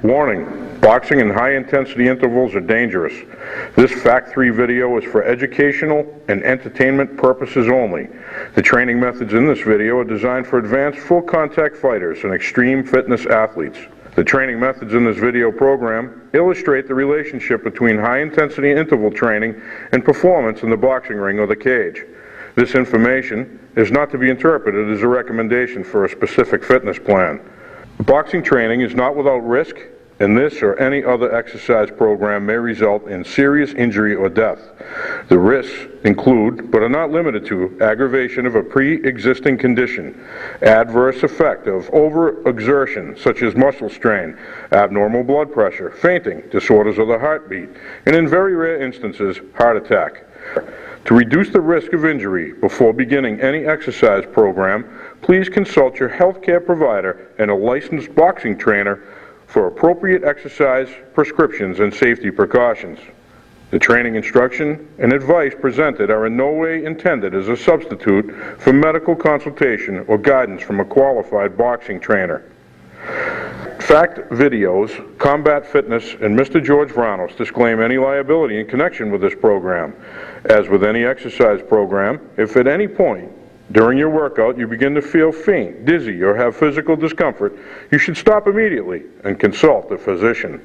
Warning, boxing and high-intensity intervals are dangerous. This Fact 3 video is for educational and entertainment purposes only. The training methods in this video are designed for advanced full-contact fighters and extreme fitness athletes. The training methods in this video program illustrate the relationship between high-intensity interval training and performance in the boxing ring or the cage. This information is not to be interpreted as a recommendation for a specific fitness plan. Boxing training is not without risk, and this or any other exercise program may result in serious injury or death. The risks include, but are not limited to, aggravation of a pre-existing condition, adverse effect of overexertion such as muscle strain, abnormal blood pressure, fainting, disorders of the heartbeat, and in very rare instances, heart attack. To reduce the risk of injury before beginning any exercise program, please consult your healthcare provider and a licensed boxing trainer for appropriate exercise prescriptions and safety precautions. The training instruction and advice presented are in no way intended as a substitute for medical consultation or guidance from a qualified boxing trainer. Fact videos, Combat Fitness, and Mr. George Vranos disclaim any liability in connection with this program. As with any exercise program, if at any point during your workout you begin to feel faint, dizzy, or have physical discomfort, you should stop immediately and consult a physician.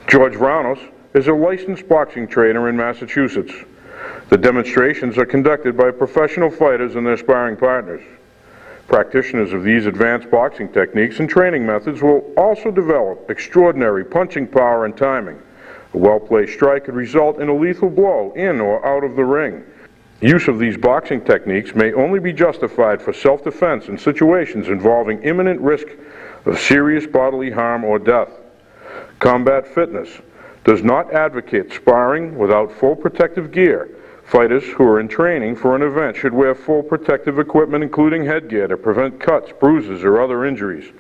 George Vranos is a licensed boxing trainer in Massachusetts. The demonstrations are conducted by professional fighters and their sparring partners. Practitioners of these advanced boxing techniques and training methods will also develop extraordinary punching power and timing. A well-placed strike could result in a lethal blow in or out of the ring. Use of these boxing techniques may only be justified for self-defense in situations involving imminent risk of serious bodily harm or death. Combat Fitness does not advocate sparring without full protective gear. Fighters who are in training for an event should wear full protective equipment including headgear to prevent cuts, bruises, or other injuries.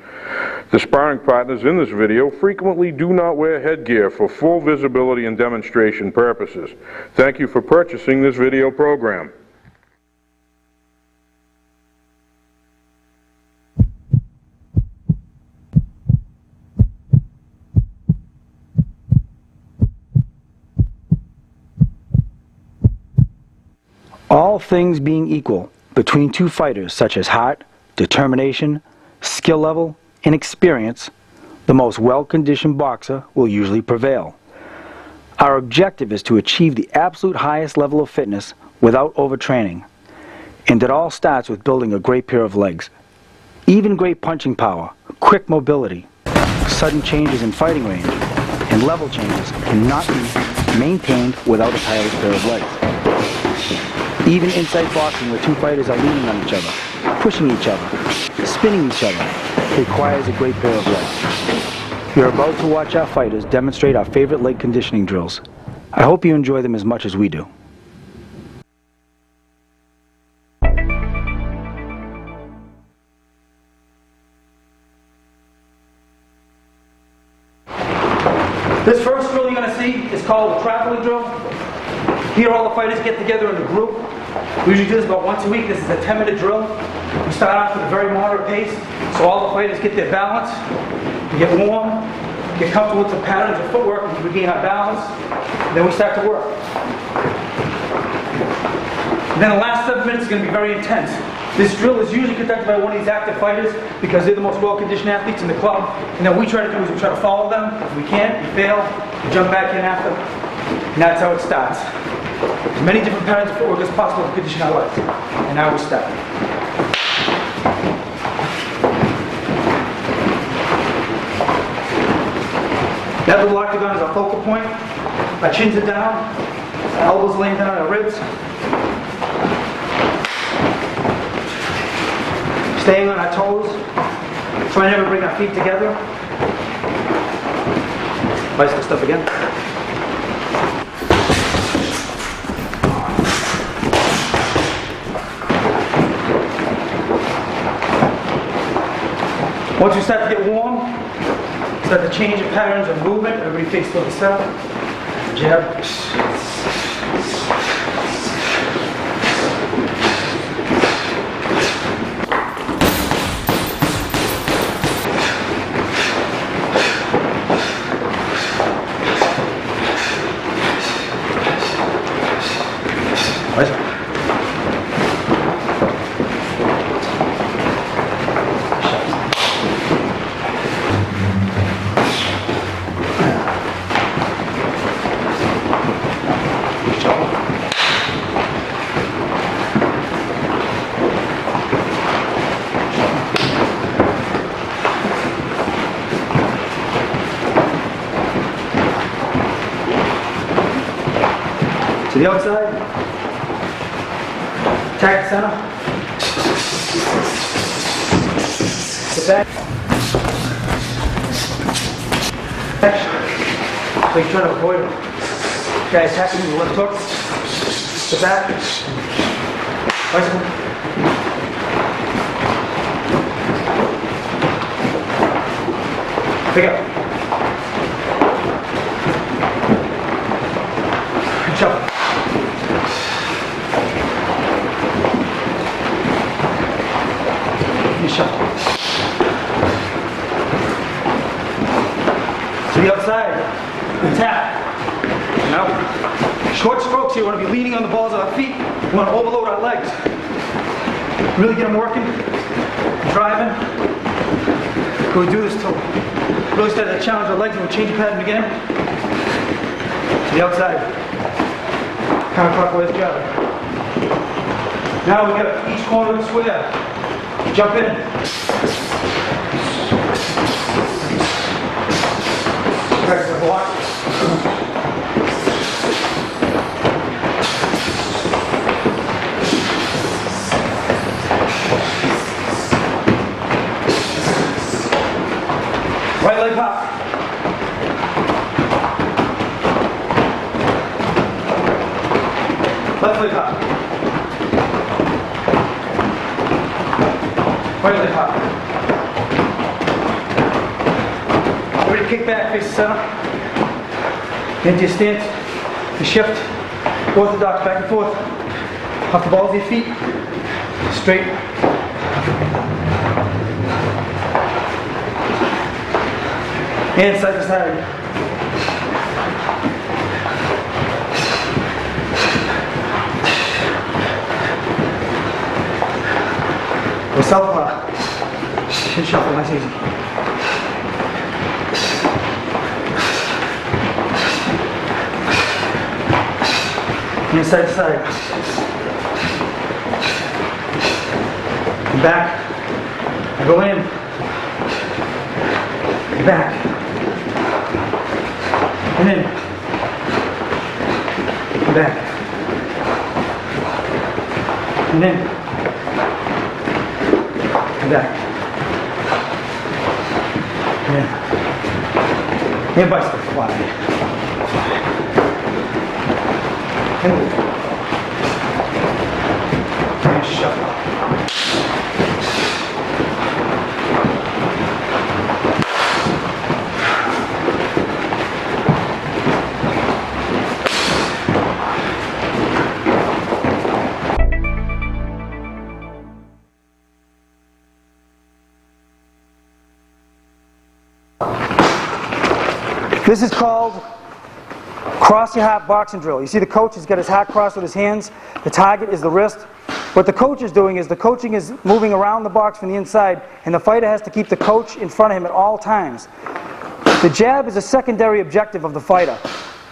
The sparring partners in this video frequently do not wear headgear for full visibility and demonstration purposes. Thank you for purchasing this video program. All things being equal between two fighters such as heart, determination, skill level, and experience, the most well-conditioned boxer will usually prevail. Our objective is to achieve the absolute highest level of fitness without overtraining, and it all starts with building a great pair of legs. Even great punching power, quick mobility, sudden changes in fighting range, and level changes cannot be maintained without a tireless pair of legs. Even inside boxing, where two fighters are leaning on each other, pushing each other, spinning each other, requires a great pair of legs. You're about to watch our fighters demonstrate our favorite leg conditioning drills. I hope you enjoy them as much as we do. This first drill you're going to see is called the traveling drill. Here all the fighters get together in a group. We usually do this about once a week. This is a 10-minute drill. We start off with a very moderate pace, so all the fighters get their balance. We get warm, get comfortable with the patterns of footwork, and we regain our balance. Then we start to work. And then the last 7 minutes is going to be very intense. This drill is usually conducted by one of these active fighters because they're the most well-conditioned athletes in the club. And then what we try to do is we try to follow them. If we can't, we fail, we jump back in after. And that's how it starts. As many different patterns of footwork as possible to condition our legs. And now we start. That little octagon is our focal point. Our chins are down, our elbows laying down on our ribs. Staying on our toes. Try never to bring our feet together. Bicycle step again. Once you start to get warm, start to change the patterns of movement. Everybody takes to the center. Jab. To the outside. Attack the center. Get back. So you're trying to avoid him. Guy attacking with the left hook. Get back. Bicycle. Pick up. Good job. Good shot. To the outside. Tap. Now, short strokes here. We want to be leaning on the balls of our feet. We want to overload our legs. Really get them working. Driving. Can we do this till really start to challenge our legs and we'll change the pattern again? To the outside. Counterclockwise jab. Now we got each corner of the square. Jump in. Practice the block. Right leg hop. Left leg hop. Right leg hop. Ready to kick back, face the center. Into your stance. You shift. Orthodox, back and forth. Off the balls of your feet. Straight. And side to side. Or southpaw. Chin shuffle, nice easy. And side to side. And back. And go in. And back. And in. And back. And in. And back. And in. And bicycle fly. And move. And shuffle. This is called cross your heart boxing drill. You see the coach has got his heart crossed with his hands. The target is the wrist. What the coach is doing is the coaching is moving around the box from the inside, and the fighter has to keep the coach in front of him at all times. The jab is a secondary objective of the fighter.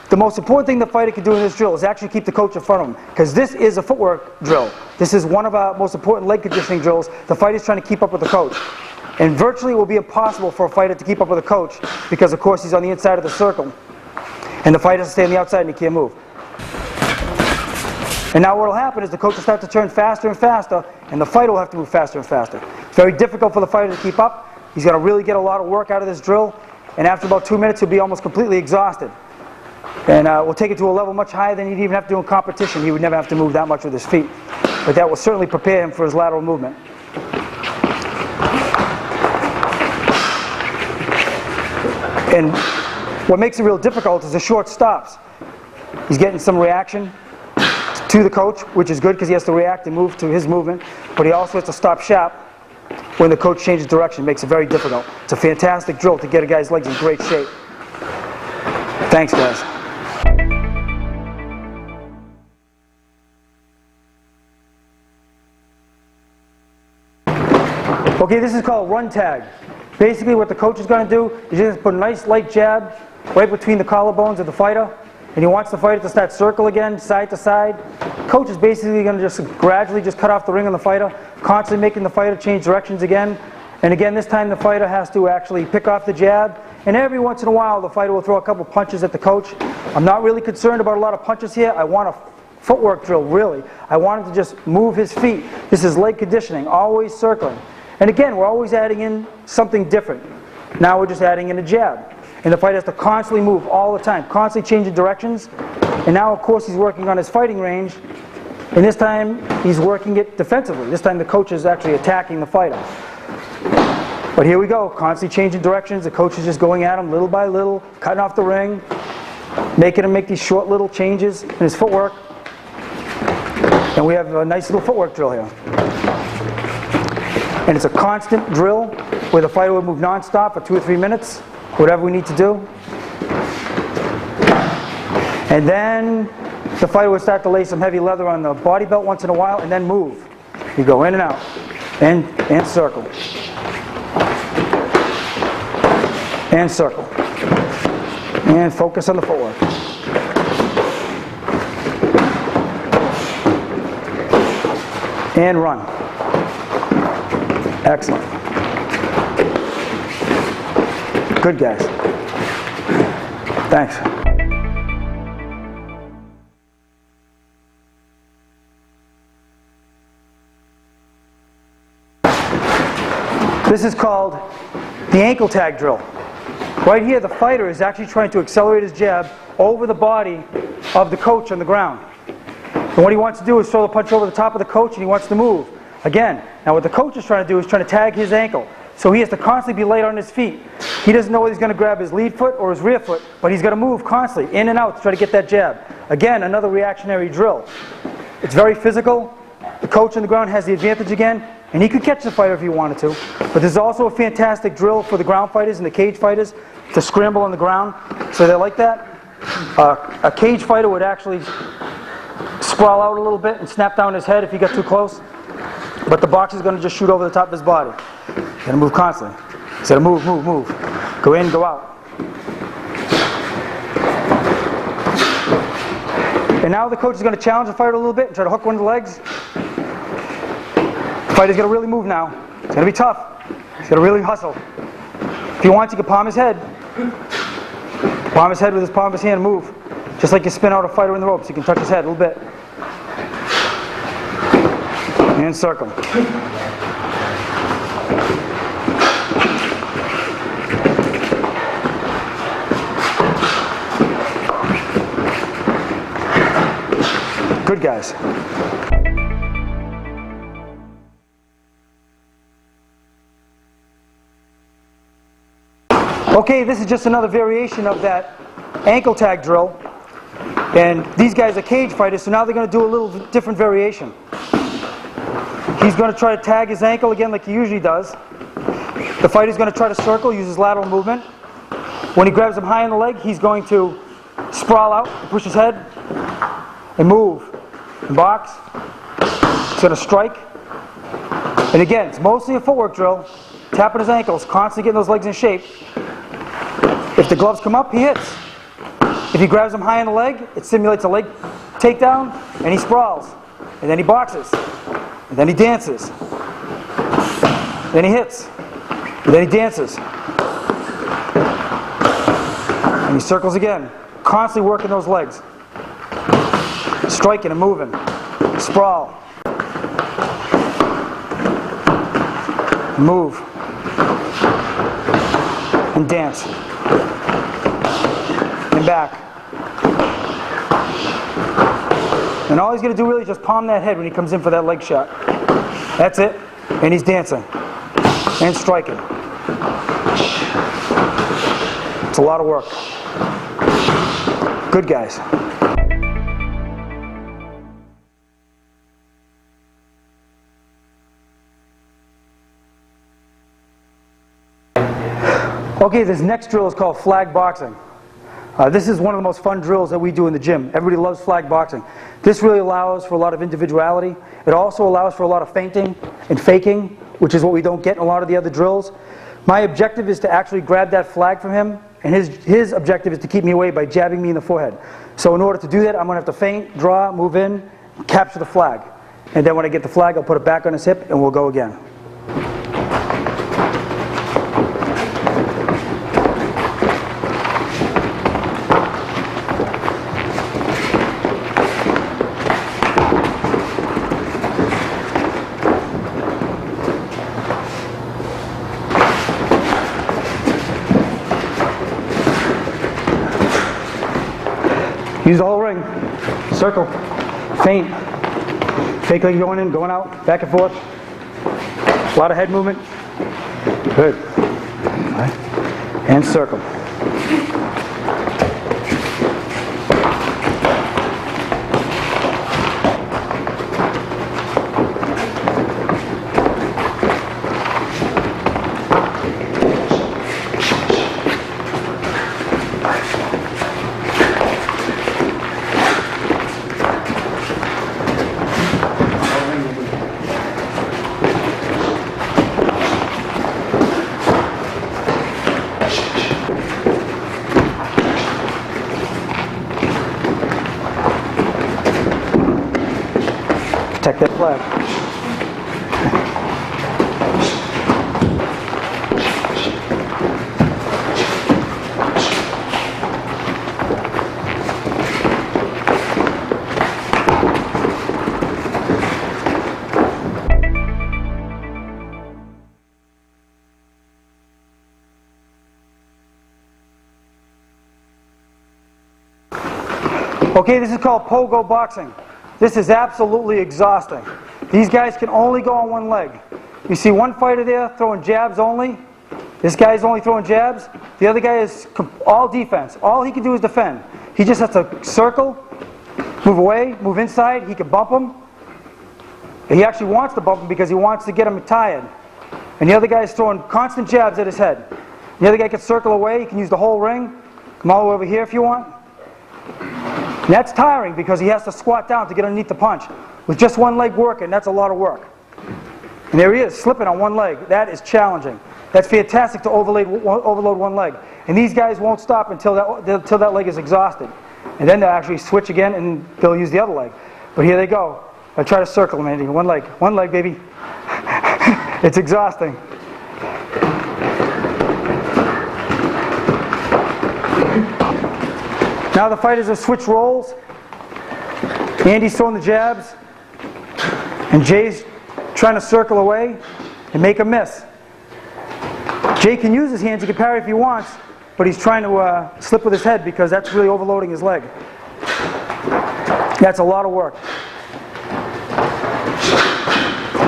The most important thing the fighter can do in this drill is actually keep the coach in front of him, because this is a footwork drill. This is one of our most important leg conditioning drills. The fighter is trying to keep up with the coach. And virtually it will be impossible for a fighter to keep up with a coach because, of course, he's on the inside of the circle. And the fighter has to stay on the outside and he can't move. And now what will happen is the coach will start to turn faster and faster, and the fighter will have to move faster and faster. It's very difficult for the fighter to keep up. He's got to really get a lot of work out of this drill, and after about 2 minutes he'll be almost completely exhausted. And we'll take it to a level much higher than he'd even have to do in competition. He would never have to move that much with his feet. But that will certainly prepare him for his lateral movement. And what makes it real difficult is the short stops. He's getting some reaction to the coach, which is good because he has to react and move to his movement, but he also has to stop sharp when the coach changes direction. It makes it very difficult. It's a fantastic drill to get a guy's legs in great shape. Thanks, guys. Okay, this is called run tag. Basically what the coach is going to do is just put a nice light jab right between the collarbones of the fighter, and he wants the fighter to start circle again, side to side. Coach is basically going to just gradually just cut off the ring on the fighter, constantly making the fighter change directions again And again, this time the fighter has to actually pick off the jab, and every once in a while the fighter will throw a couple punches at the coach. I'm not really concerned about a lot of punches here. I want a footwork drill, really. I want him to just move his feet. This is leg conditioning, always circling. And again, we're always adding in something different. Now we're just adding in a jab. And the fighter has to constantly move all the time, constantly changing directions. And now, of course, he's working on his fighting range. And this time, he's working it defensively. This time, the coach is actually attacking the fighter. But here we go, constantly changing directions. The coach is just going at him little by little, cutting off the ring, making him make these short little changes in his footwork. And we have a nice little footwork drill here. And it's a constant drill where the fighter would move non-stop for 2 or 3 minutes, whatever we need to do. And then the fighter would start to lay some heavy leather on the body belt once in a while and then move. You go in and out, and circle. And circle. And focus on the footwork. And run. Excellent. Good, guys. Thanks. This is called the ankle tag drill. Right here, the fighter is actually trying to accelerate his jab over the body of the coach on the ground. And what he wants to do is throw the punch over the top of the coach, and he wants to move. Again, now what the coach is trying to do is trying to tag his ankle. So he has to constantly be light on his feet. He doesn't know whether he's going to grab his lead foot or his rear foot, but he's got to move constantly, in and out, to try to get that jab. Again, another reactionary drill. It's very physical. The coach on the ground has the advantage again, and he could catch the fighter if he wanted to. But there's also a fantastic drill for the ground fighters and the cage fighters to scramble on the ground. So they're like that. A cage fighter would actually sprawl out a little bit and snap down his head if he got too close. But the boxer is going to just shoot over the top of his body. He's going to move constantly. He's going to move, move, move. Go in, go out. And now the coach is going to challenge the fighter a little bit and try to hook one of the legs. The fighter's going to really move now. It's going to be tough. He's going to really hustle. If he wants, he can palm his head. Palm his head with his palm of his hand and move. Just like you spin out a fighter in the ropes. You can touch his head a little bit. And circle. Good, guys. Okay, this is just another variation of that ankle tag drill. And these guys are cage fighters, so now they're going to do a little different variation. He's going to try to tag his ankle again like he usually does. The fighter's going to try to circle, use his lateral movement. When he grabs him high on the leg, he's going to sprawl out, push his head, and move. And box. He's going to strike. And again, it's mostly a footwork drill. Tapping his ankles, constantly getting those legs in shape. If the gloves come up, he hits. If he grabs him high on the leg, it simulates a leg takedown, and he sprawls. And then he boxes. And then he dances. Then he hits. And then he dances. And he circles again. Constantly working those legs. Striking and moving. Sprawl. Move. And dance. And back. And all he's going to do really is just palm that head when he comes in for that leg shot. That's it. And he's dancing. And striking. It's a lot of work. Good, guys. Okay, this next drill is called flag boxing. This is one of the most fun drills that we do in the gym. Everybody loves flag boxing. This really allows for a lot of individuality. It also allows for a lot of feinting and faking, which is what we don't get in a lot of the other drills. My objective is to actually grab that flag from him, and his objective is to keep me away by jabbing me in the forehead. So in order to do that, I'm going to have to feint, draw, move in, capture the flag. And then when I get the flag, I'll put it back on his hip, and we'll go again. Use the whole ring. Circle. Feint. Fake leg going in, going out, back and forth. A lot of head movement. Good. All right. And circle. Protect that flag. Okay, this is called pogo boxing. This is absolutely exhausting. These guys can only go on one leg. You see one fighter there throwing jabs only. This guy's only throwing jabs. The other guy is all defense. All he can do is defend. He just has to circle, move away, move inside. He can bump him. He actually wants to bump him because he wants to get him tired. And the other guy is throwing constant jabs at his head. The other guy can circle away. He can use the whole ring. Come all the way over here if you want. And that's tiring because he has to squat down to get underneath the punch. With just one leg working, that's a lot of work. And there he is, slipping on one leg. That is challenging. That's fantastic to overload one leg. And these guys won't stop until that leg is exhausted. And then they'll actually switch again and they'll use the other leg. But here they go. I try to circle them, Andy. One leg, baby. It's exhausting. Now the fighters have switched roles. Andy's throwing the jabs, and Jay's trying to circle away and make a miss. Jay can use his hands, he can parry if he wants, but he's trying to slip with his head because that's really overloading his leg. That's a lot of work.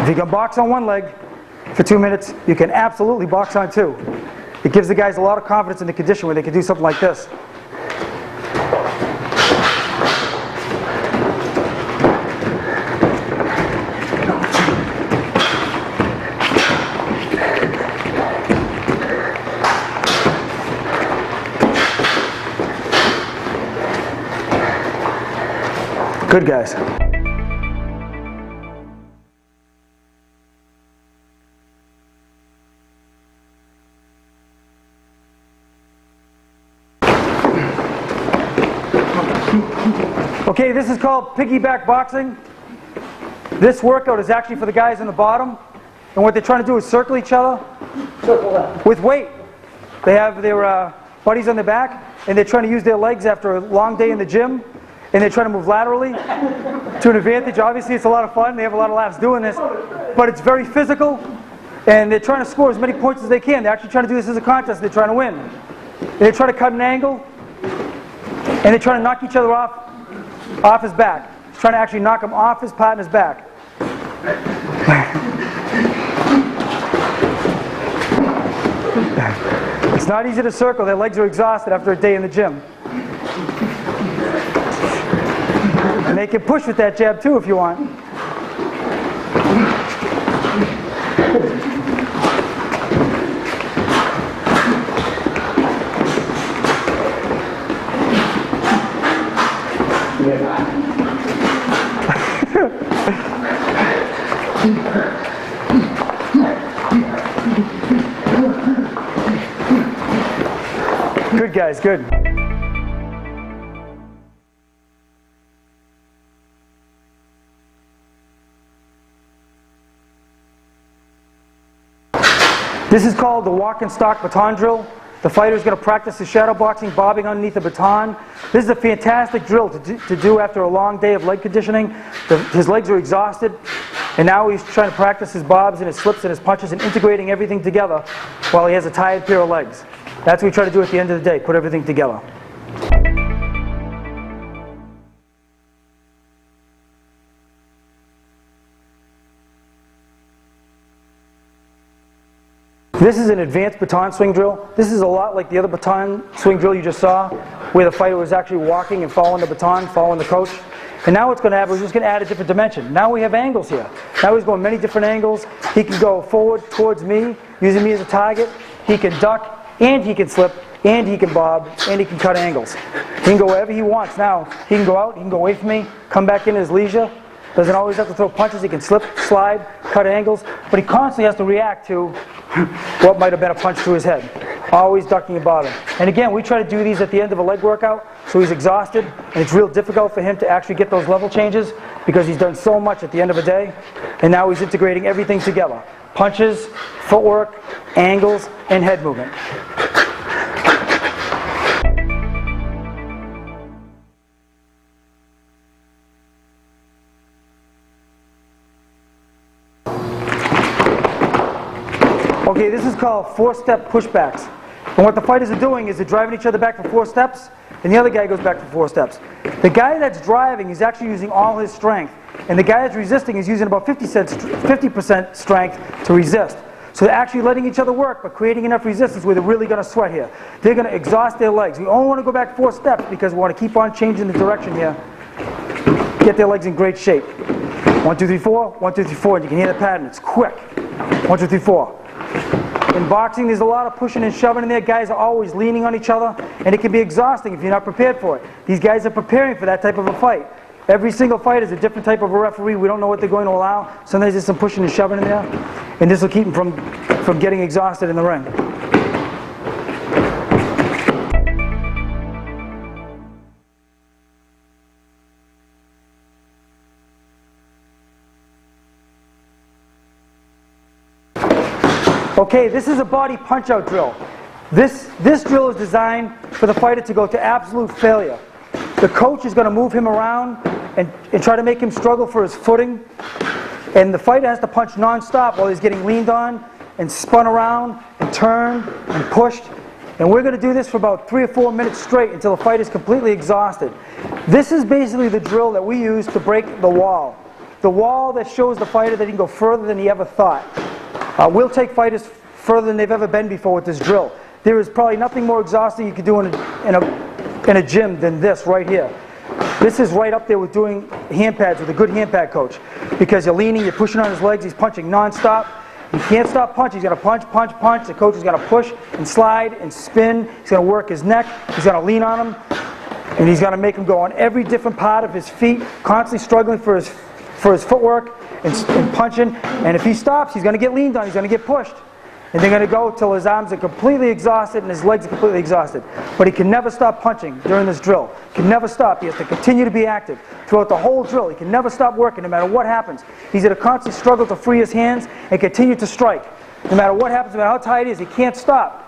If you can box on one leg for 2 minutes, you can absolutely box on two. It gives the guys a lot of confidence in the condition where they can do something like this. Good guys. Okay, this is called piggyback boxing. This workout is actually for the guys in the bottom. And what they're trying to do is circle each other with weight. They have their buddies on their back, and they're trying to use their legs after a long day in the gym. And they try to move laterally to an advantage. Obviously, it's a lot of fun. They have a lot of laughs doing this. But it's very physical. And they're trying to score as many points as they can. They're actually trying to do this as a contest. They're trying to win. And they try to cut an angle. And they try to knock each other off his back. He's trying to actually knock him off his partner's back. It's not easy to circle. Their legs are exhausted after a day in the gym. And they can push with that jab too if you want. Good guys, good. This is called the walk and stock baton drill. The fighter is going to practice his shadow boxing, bobbing underneath the baton. This is a fantastic drill to do after a long day of leg conditioning. His legs are exhausted, and now he's trying to practice his bobs and his slips and his punches and integrating everything together while he has a tired pair of legs. That's what we try to do at the end of the day, put everything together. This is an advanced baton swing drill. This is a lot like the other baton swing drill you just saw, where the fighter was actually walking and following the baton, following the coach. And now what's going to happen is we're just going to add a different dimension. Now we have angles here. Now he's going many different angles. He can go forward towards me, using me as a target. He can duck, and he can slip, and he can bob, and he can cut angles. He can go wherever he wants. Now he can go out, he can go away from me, come back in his leisure. Doesn't always have to throw punches. He can slip, slide, cut angles, but he constantly has to react to what might have been a punch to his head. Always ducking and bobbing. And again, we try to do these at the end of a leg workout, so he's exhausted, and it's real difficult for him to actually get those level changes because he's done so much at the end of a day, and now he's integrating everything together. Punches, footwork, angles, and head movement. Okay, this is called 4-step pushbacks. And what the fighters are doing is they're driving each other back for 4 steps, and the other guy goes back for 4 steps. The guy that's driving is actually using all his strength, and the guy that's resisting is using about 50% strength to resist. So they're actually letting each other work, but creating enough resistance where they're really going to sweat here. They're going to exhaust their legs. We only want to go back 4 steps because we want to keep on changing the direction here. Get their legs in great shape. 1, 2, 3, 4, 1, 2, 3, 4, and you can hear the pattern. It's quick. 1, 2, 3, 4. In boxing, there's a lot of pushing and shoving in there. Guys are always leaning on each other, and it can be exhausting if you're not prepared for it. These guys are preparing for that type of a fight. Every single fight is a different type of a referee. We don't know what they're going to allow. Sometimes there's some pushing and shoving in there, and this will keep them from getting exhausted in the ring. Okay, this is a body punch-out drill. This drill is designed for the fighter to go to absolute failure. The coach is going to move him around and try to make him struggle for his footing. And the fighter has to punch non-stop while he's getting leaned on and spun around and turned and pushed. And we're going to do this for about 3 or 4 minutes straight until the fighter is completely exhausted. This is basically the drill that we use to break the wall. The wall that shows the fighter that he can go further than he ever thought. We'll take fighters further than they've ever been before with this drill. There is probably nothing more exhausting you could do in a gym than this right here. This is right up there with doing hand pads with a good hand pad coach, because you're leaning, you're pushing on his legs, he's punching non-stop. He can't stop punching. He's going to punch, punch, punch. The coach is going to push and slide and spin. He's going to work his neck. He's going to lean on him, and he's going to make him go on every different part of his feet, constantly struggling for his footwork and punching. And if he stops, he's going to get leaned on. He's going to get pushed. And they're going to go till his arms are completely exhausted and his legs are completely exhausted. But he can never stop punching during this drill. He can never stop. He has to continue to be active throughout the whole drill. He can never stop working no matter what happens. He's going to constantly struggle to free his hands and continue to strike. No matter what happens, no matter how tight he is, he can't stop.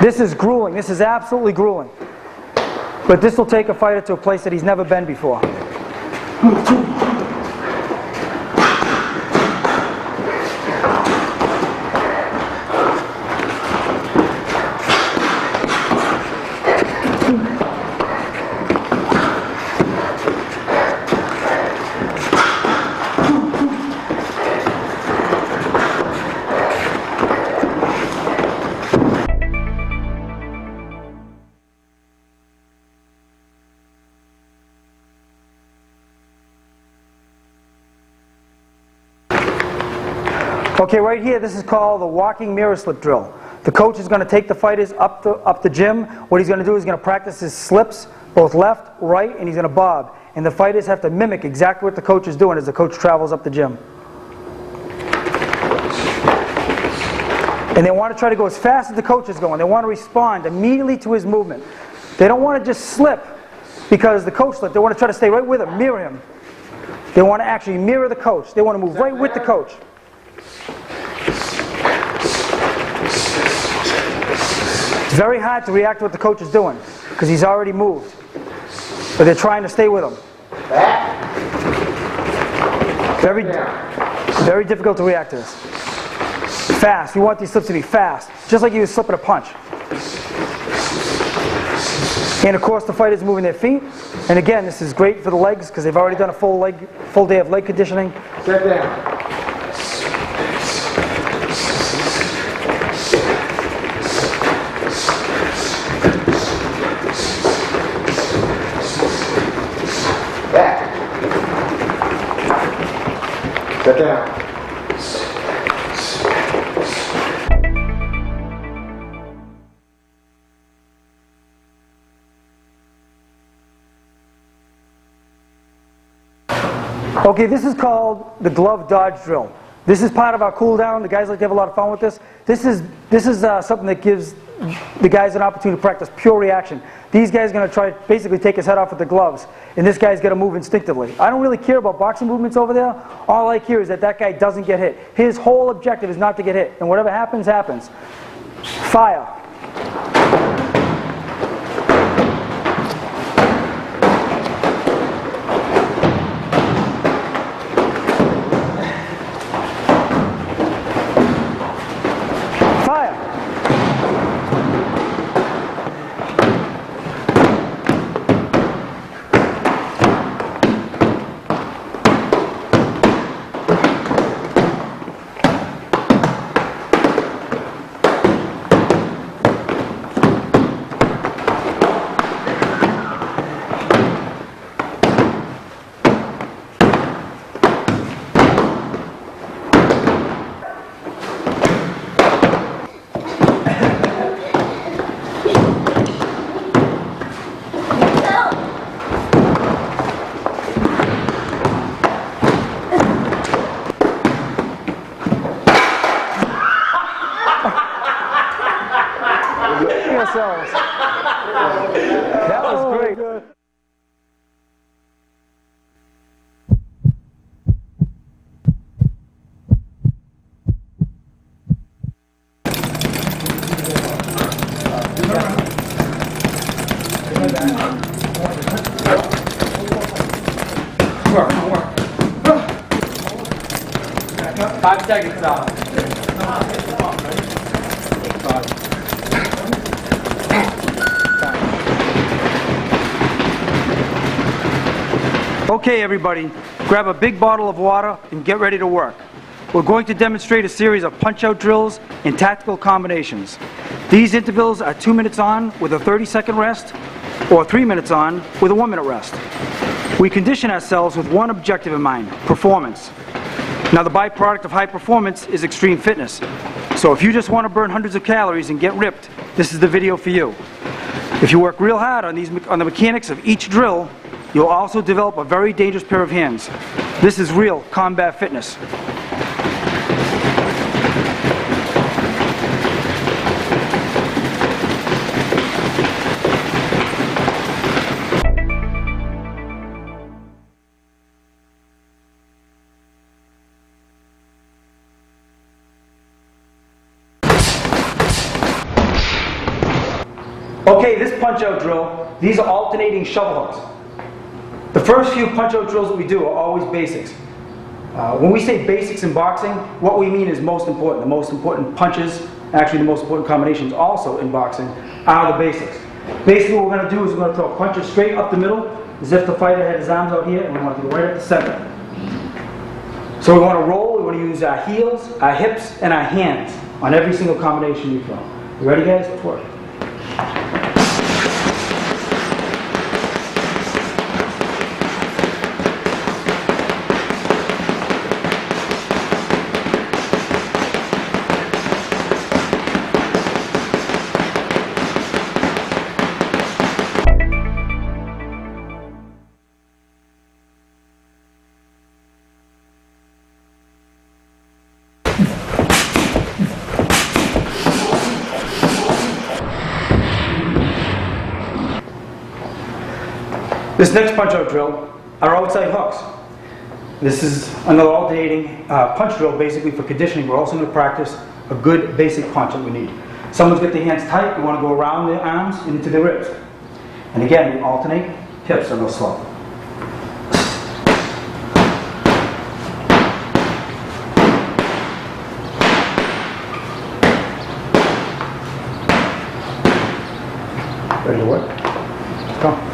This is grueling. This is absolutely grueling. But this will take a fighter to a place that he's never been before. Okay, right here, this is called the walking mirror slip drill. The coach is going to take the fighters up the gym. What he's going to do is he's going to practice his slips, both left, right, and he's going to bob. And the fighters have to mimic exactly what the coach is doing as the coach travels up the gym. And they want to try to go as fast as the coach is going. They want to respond immediately to his movement. They don't want to just slip because the coach slipped. They want to try to stay right with him, mirror him. They want to actually mirror the coach. They want to move right with the coach. It's very hard to react to what the coach is doing because he's already moved. But they're trying to stay with him. Very difficult to react to this. Fast. You want these slips to be fast, just like you would slip at a punch. And of course the fighter's moving their feet. And again, this is great for the legs because they've already done a full day of leg conditioning. Get down. Back. Get down. Okay, this is called the glove dodge drill. This is part of our cool down. The guys like to have a lot of fun with this. This is something that gives the guys an opportunity to practice pure reaction. These guys are going to try to basically take his head off with the gloves, and this guy's got to move instinctively. I don't really care about boxing movements over there. All I care is that that guy doesn't get hit. His whole objective is not to get hit, and whatever happens, happens. Fire. That was great. Work. 5 seconds out. Okay, everybody, grab a big bottle of water and get ready to work. We're going to demonstrate a series of punch-out drills and tactical combinations. These intervals are 2 minutes on with a 30-second rest, or 3 minutes on with a 1-minute rest. We condition ourselves with one objective in mind: performance. Now, the byproduct of high performance is extreme fitness. So if you just want to burn hundreds of calories and get ripped, this is the video for you. If you work real hard on the mechanics of each drill, you'll also develop a very dangerous pair of hands. This is real combat fitness. Okay, this punch-out drill, these are alternating shovel hooks. The first few punch-out drills that we do are always basics. When we say basics in boxing, what we mean is most important. The most important punches, actually the most important combinations also in boxing, are the basics. Basically what we're going to do is we're going to throw punches straight up the middle, as if the fighter had his arms out here, and we want to go right at the center. So we want to roll, we want to use our heels, our hips, and our hands on every single combination we throw. You ready, guys? Let's work. This next punch-out drill are outside hooks. This is another alternating punch drill basically for conditioning. We're also going to practice a good basic punch that we need. Someone's got their hands tight, we want to go around their arms and into their ribs. And again, we alternate, hips are a little slow. Ready to work? Let's go.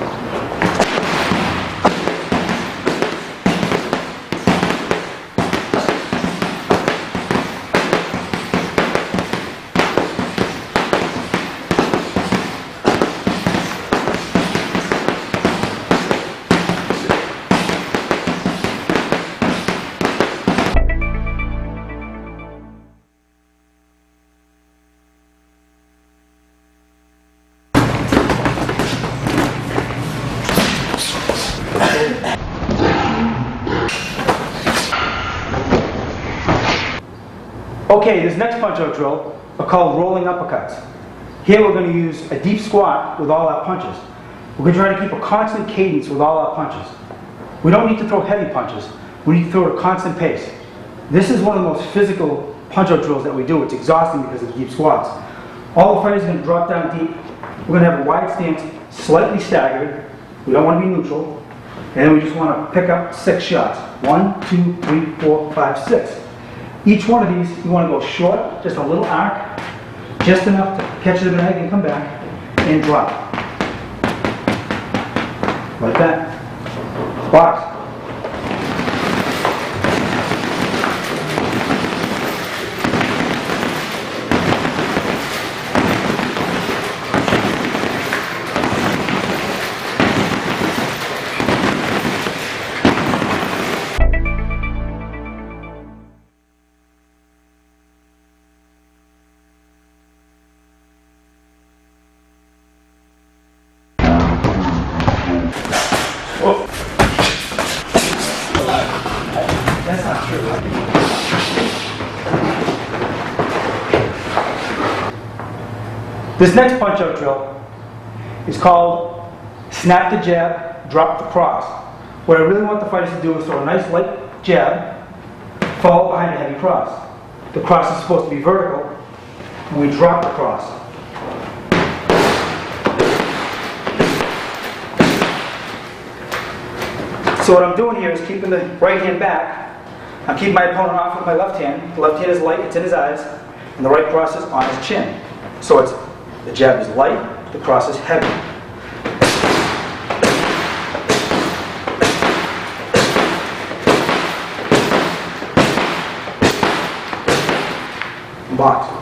Okay, this next punch-out drill are called rolling uppercuts. Here we're going to use a deep squat with all our punches. We're going to try to keep a constant cadence with all our punches. We don't need to throw heavy punches. We need to throw at a constant pace. This is one of the most physical punch-out drills that we do. It's exhausting because of deep squats. All the fighters are going to drop down deep. We're going to have a wide stance, slightly staggered. We don't want to be neutral. And then we just want to pick up 6 shots. 1, 2, 3, 4, 5, 6. Each one of these, you want to go short, just a little arc, just enough to catch the bag and come back, and drop. Like that. Box. That's not true. This next punch-out drill is called snap the jab, drop the cross. What I really want the fighters to do is throw a nice light jab, followed behind a heavy cross. The cross is supposed to be vertical, and we drop the cross. So what I'm doing here is keeping the right hand back. I'm keeping my opponent off with my left hand. The left hand is light, it's in his eyes, and the right cross is on his chin. So it's the jab is light, the cross is heavy. Box.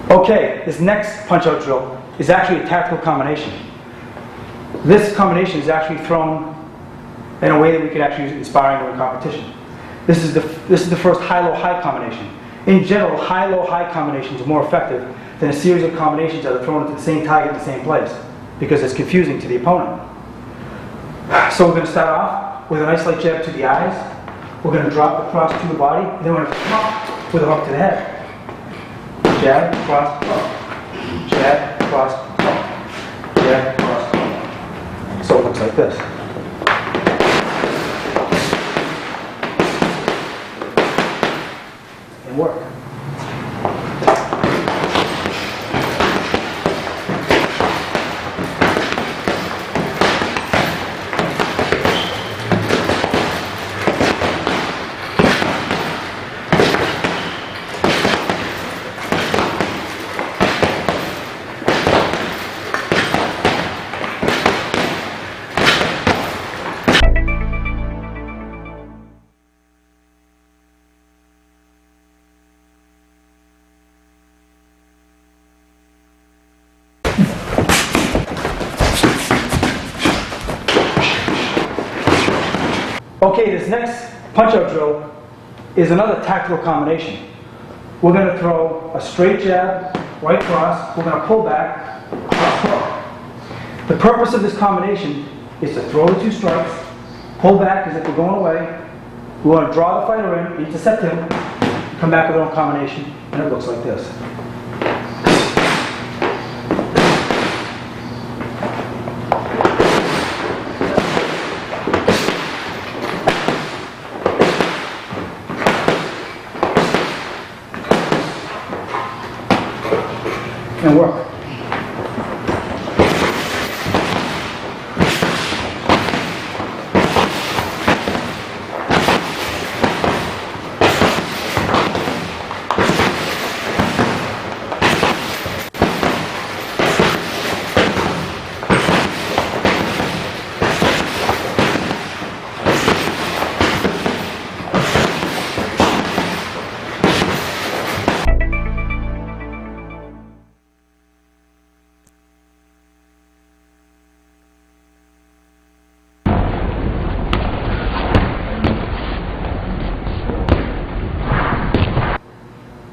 Okay, this next punch-out drill is actually a tactical combination. This combination is actually thrown in a way that we could actually use it in sparring or in competition. This is the first high-low-high combination. In general, high-low-high combinations are more effective than a series of combinations that are thrown into the same target in the same place, because it's confusing to the opponent. So we're going to start off with a nice light jab to the eyes. We're going to drop the cross to the body, and then we're going to come up with a hook to the head. Jab, cross, hook. Jab, cross, hook. Jab, cross, hook. So it looks like this. And work. Okay, this next punch-out drill is another tactical combination. We're going to throw a straight jab, right cross, we're going to pull back, cross hook. The purpose of this combination is to throw the 2 strikes, Pull back as if we're going away. We want to draw the fighter in, intercept him, come back with our own combination, and it looks like this. And work.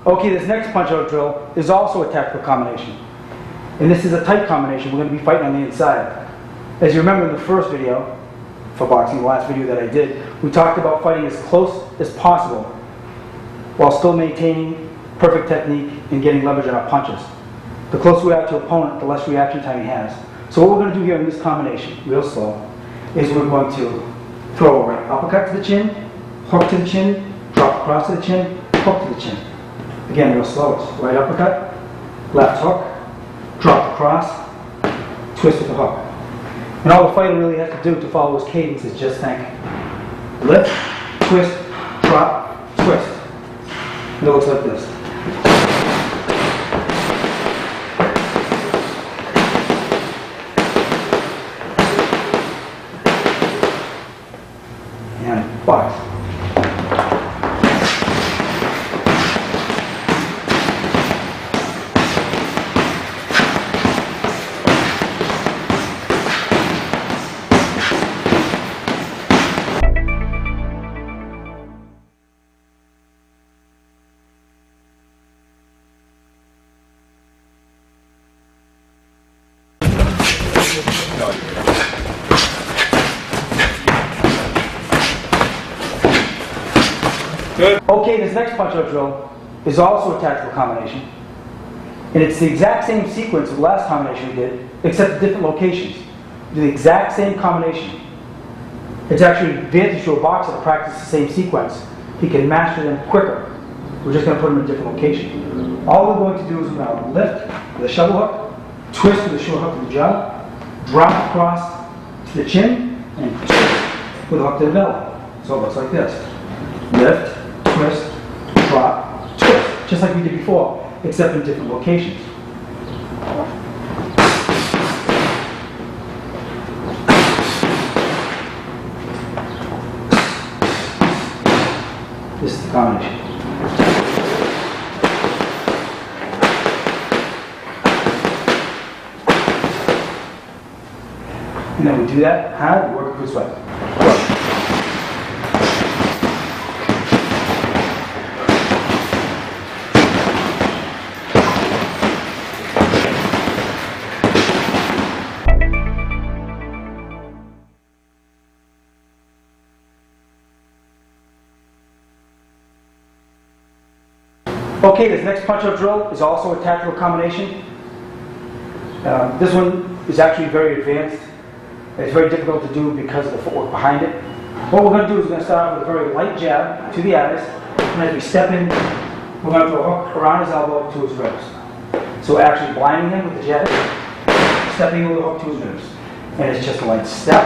Okay, this next punch-out drill is also a tactical combination. And this is a tight combination. We're going to be fighting on the inside. As you remember in the first video for boxing, the last video that I did, we talked about fighting as close as possible while still maintaining perfect technique and getting leverage on our punches. The closer we are to opponent, the less reaction time he has. So what we're going to do here in this combination, real slow, is we're going to throw a right uppercut to the chin, hook to the chin, drop across to the chin, hook to the chin. Again, real slow. It's right uppercut, left hook, drop across, twist with the hook. And all the fighter really has to do to follow his cadence is just think lift, twist, drop, twist. And it looks like this. And box. Good. Okay, this next punch-out drill is also a tactical combination. And it's the exact same sequence of the last combination we did, except at different locations. We do the exact same combination. It's actually an advantage to a boxer to practice the same sequence. He can master them quicker. We're just going to put them in a different location. All we're going to do is we're going to lift with a shovel hook, twist with a short hook to the jaw, drop across to the chin, and twist with a hook to the belly. So it looks like this. Lift, twist, drop, twist. Just like we did before, except in different locations. This is the combination. And then we do that, hard, work it this way. Okay, this next punch-out drill is also a tactical combination. This one is actually very advanced. It's very difficult to do because of the footwork behind it. What we're going to do is we're going to start off with a very light jab to the eyes, and as we step in, we're going to throw a hook around his elbow to his ribs. So we're actually blinding him with the jab, stepping with the hook to his ribs. And it's just a light step,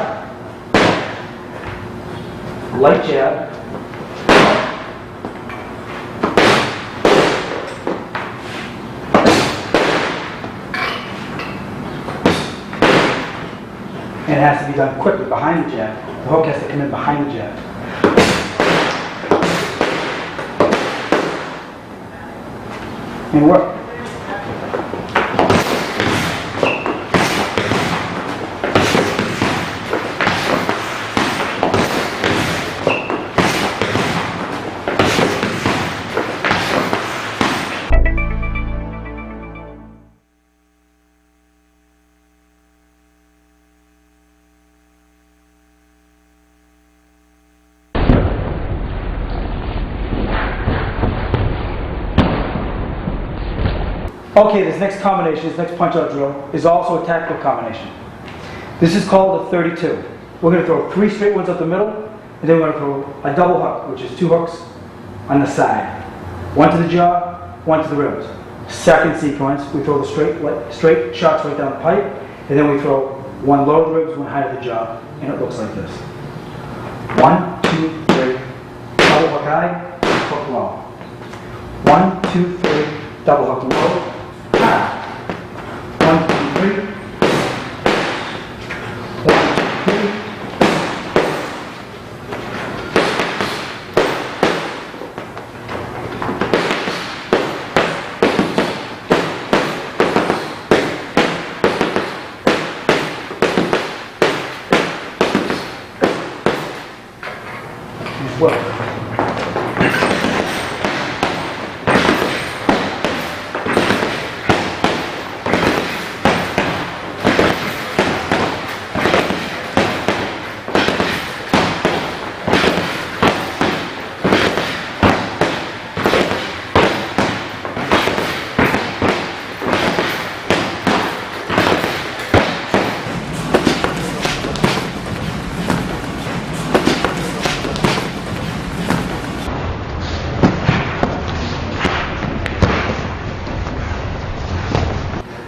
light jab, and it has to be done quickly behind the jab. The hook has to come in behind the jab. And work. Okay, this next combination, this next punch-out drill, is also a tactical combination. This is called a 32. We're going to throw 3 straight ones up the middle, and then we're going to throw a double hook, which is 2 hooks on the side. 1 to the jaw, 1 to the ribs. Second sequence, we throw the straight shots right down the pipe, and then we throw 1 low to the ribs, 1 high to the jaw, and it looks like this. 1, 2, 3, double hook high, hook low. 1, 2, 3, double hook low, high. 1, 2, 3. 1, 2, 3. Well.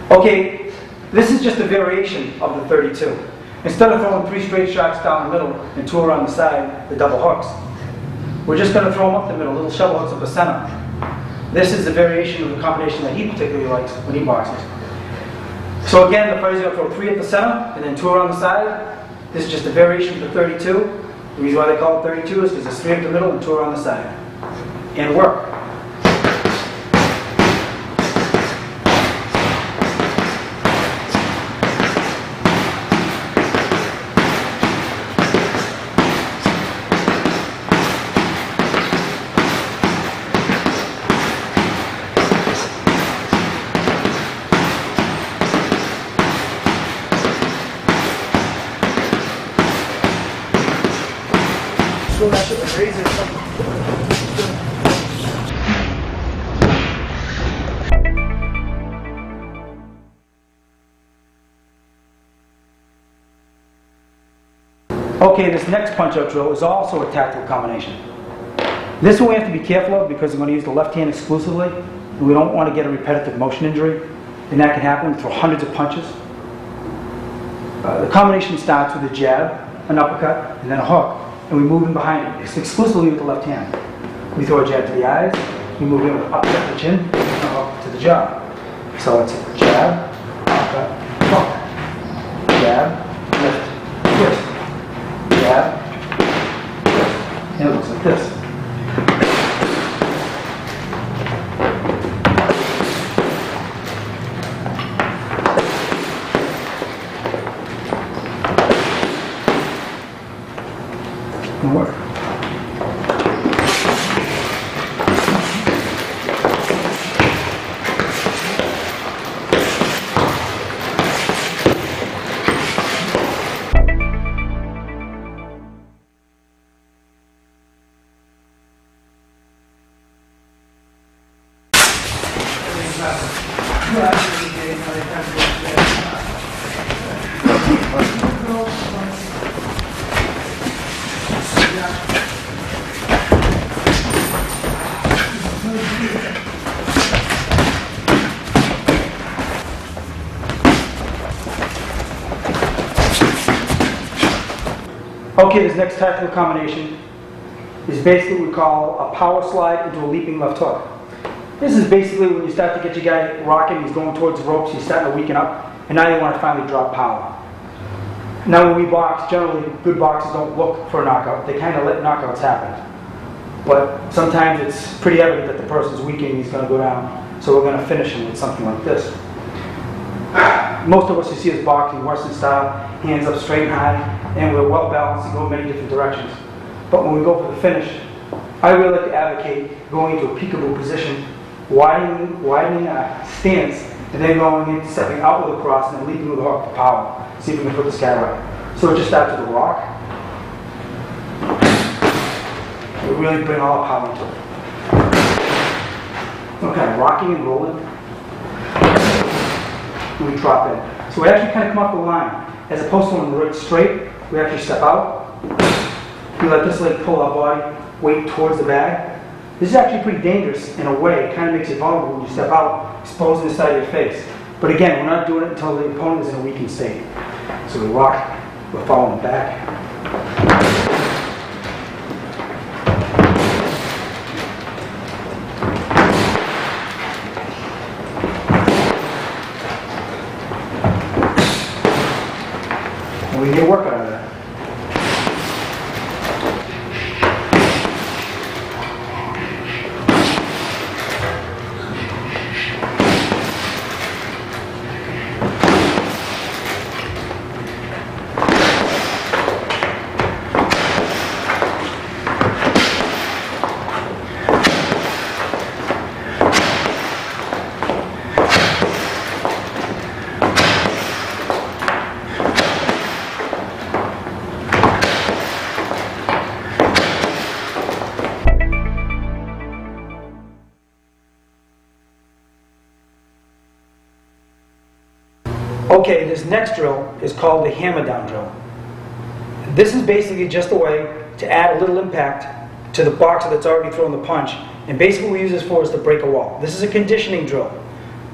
Okay, this is just a variation of the 32. Instead of throwing 3 straight shots down the middle and 2 around the side, the double hooks, we're just going to throw them up the middle, little shovel hooks up the center. This is a variation of the combination that he particularly likes when he boxes. So again, the fighter's going to throw 3 at the center and then 2 around the side. This is just a variation of the 32. The reason why they call it 32 is because there's 3 up the middle and 2 around the side. And work. Throw that shit with razor or something. Okay, this next punch-out drill is also a tactical combination. This one we have to be careful of because we're going to use the left hand exclusively, and we don't want to get a repetitive motion injury, and that can happen. We throw hundreds of punches. The combination starts with a jab, an uppercut, and then a hook. And we move in behind it. It's exclusively with the left hand. We throw a jab to the eyes, we move in with an uppercut to the chin, and a hook to the jaw. So it's jab, uppercut, hook. Jab, lift, twist. Jab, twist. And it looks like this. Work. Okay, this next tactical combination is basically what we call a power slide into a leaping left hook. This is basically when you start to get your guy rocking, he's going towards the ropes, he's starting to weaken up, and now you want to finally drop power. Now when we box, generally good boxers don't look for a knockout, they kind of let knockouts happen. But sometimes it's pretty evident that the person's weakening, he's going to go down, so we're going to finish him with something like this. Most of us, you see us boxing Western style, hands up straight and high, and we're well balanced and go in many different directions. But when we go for the finish, I really like to advocate going into a peekaboo position, widening our stance, and then going in, stepping out with a cross, and then leaping with a hook for power. See if we can put this guy right. So we just start to the rock. We really bring all our power into it. So kind of rocking and rolling. and we drop in. So we actually kind of come off the line. As opposed to when we're right straight, we actually step out. We let this leg pull our body, weight towards the bag. This is actually pretty dangerous in a way. It kind of makes it vulnerable when you step out, exposing the side of your face. But again, we're not doing it until the opponent is in a weakened state. So we walk, we're following back. And we get a workout out of that. Okay, this next drill is called the hammer down drill. This is basically just a way to add a little impact to the boxer that's already thrown the punch. And basically what we use this for is to break a wall. This is a conditioning drill.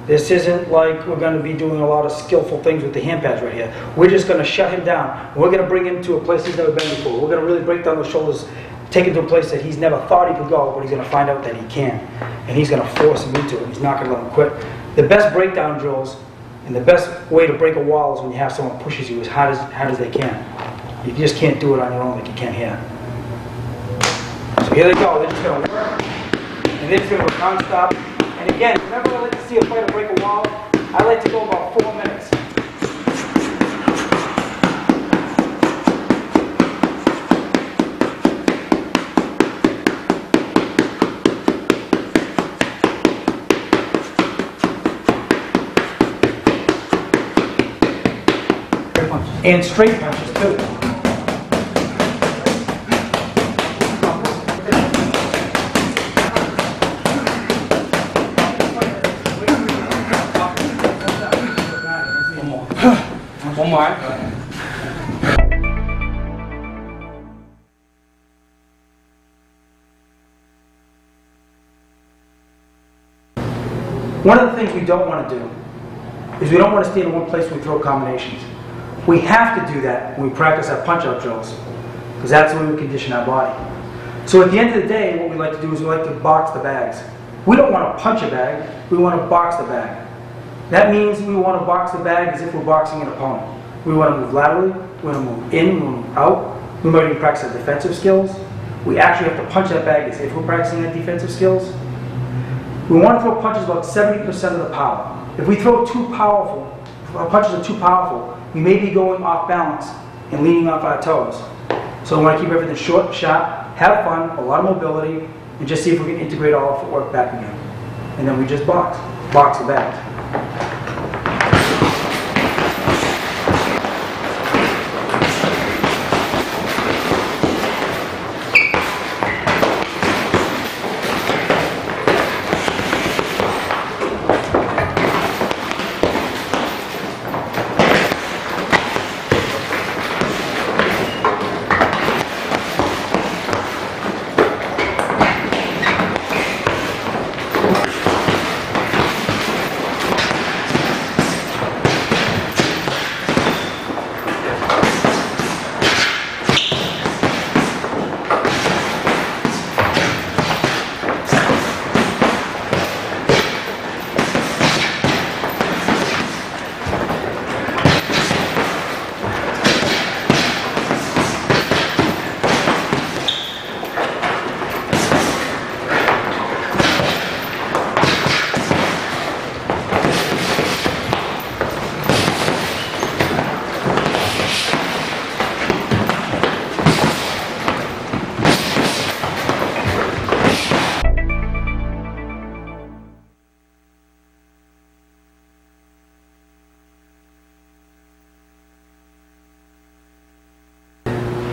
This isn't like we're going to be doing a lot of skillful things with the hand pads right here. We're just going to shut him down. We're going to bring him to a place he's never been before. We're going to really break down those shoulders, take him to a place that he's never thought he could go, but he's going to find out that he can. And he's going to force him into it. He's not going to let him quit. The best breakdown drills and the best way to break a wall is when you have someone pushes you as hard as they can. You just can't do it on your own like you can here. So here they go. They're just going to work. And they're just going to work non-stop. And again, whenever I like to see a fighter break a wall, I like to go about 4 minutes. And straight punches too. One more. One of the things we don't want to do is we don't want to stay in one place when we throw combinations. We have to do that when we practice our punch-out drills, because that's the way we condition our body. So at the end of the day, what we like to do is we like to box the bags. We don't want to punch a bag, we want to box the bag. That means we want to box the bag as if we're boxing an opponent. We want to move laterally, we want to move in, we want to move out. We might even practice our defensive skills. We actually have to punch that bag as if we're practicing our defensive skills. We want to throw punches about 70% of the power. If we throw too powerful, if our punches are too powerful, we may be going off balance and leaning off our toes. So we want to keep everything short, sharp, have fun, a lot of mobility, and just see if we can integrate all our footwork back again. And then we just box the bags.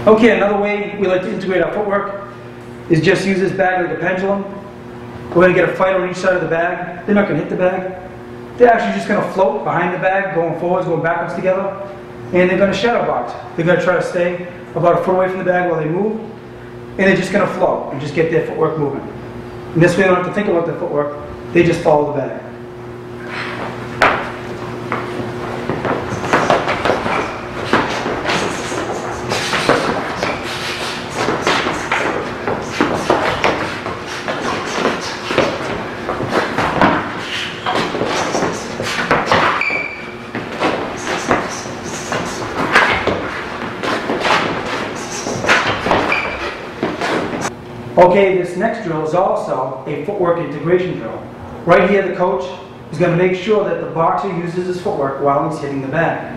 Okay, another way we like to integrate our footwork is just use this bag like a pendulum. We're going to get a fighter on each side of the bag. They're not going to hit the bag. they're actually just going to float behind the bag, going forwards, going backwards together, and they're going to shadow box. They're going to try to stay about a foot away from the bag while they move, and they're just going to flow and just get their footwork moving. And this way they don't have to think about their footwork, they just follow the bag. Okay, this next drill is also a footwork integration drill. Right here the coach is going to make sure that the boxer uses his footwork while he's hitting the bag.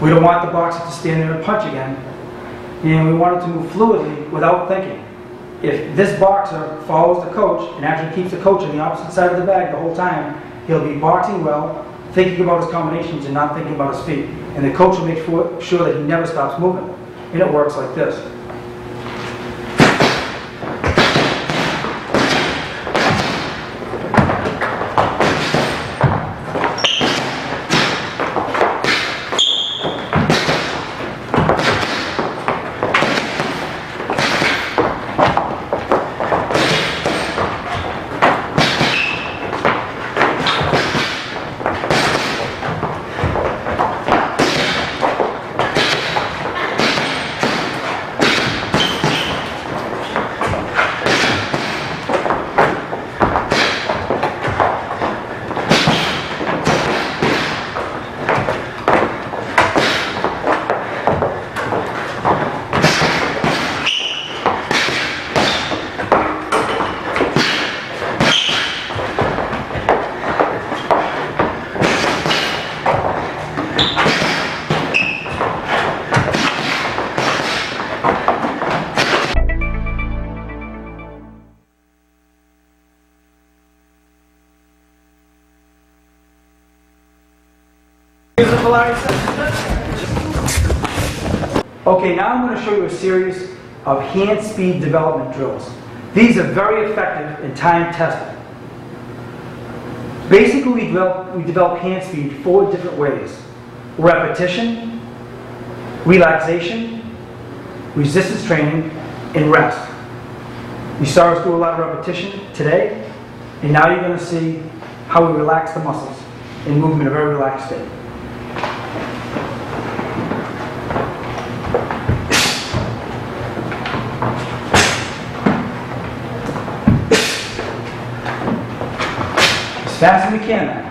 We don't want the boxer to stand there and punch again, and we want it to move fluidly without thinking. If this boxer follows the coach and actually keeps the coach on the opposite side of the bag the whole time, he'll be boxing well, thinking about his combinations and not thinking about his feet. And the coach will make sure that he never stops moving. And it works like this. Okay, now I'm going to show you a series of hand speed development drills. These are very effective and time tested. Basically, we develop hand speed 4 different ways: repetition, relaxation, resistance training, and rest. You saw us do a lot of repetition today, and now you're going to see how we relax the muscles and move them in a very relaxed state. As fast as we can now.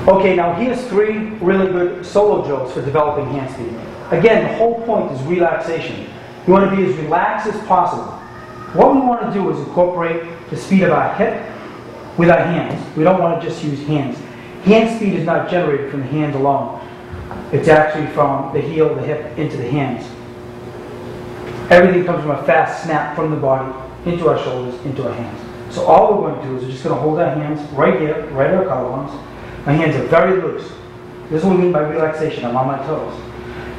Okay, now here's 3 really good solo drills for developing hand speed. Again, the whole point is relaxation. You want to be as relaxed as possible. What we want to do is incorporate the speed of our hip with our hands. We don't want to just use hands. Hand speed is not generated from the hands alone. It's actually from the heel, the hip, into the hands. Everything comes from a fast snap from the body into our shoulders, into our hands. So all we're going to do is we're just going to hold our hands right here, right at our collarbones. My hands are very loose. This is what we mean by relaxation. I'm on my toes.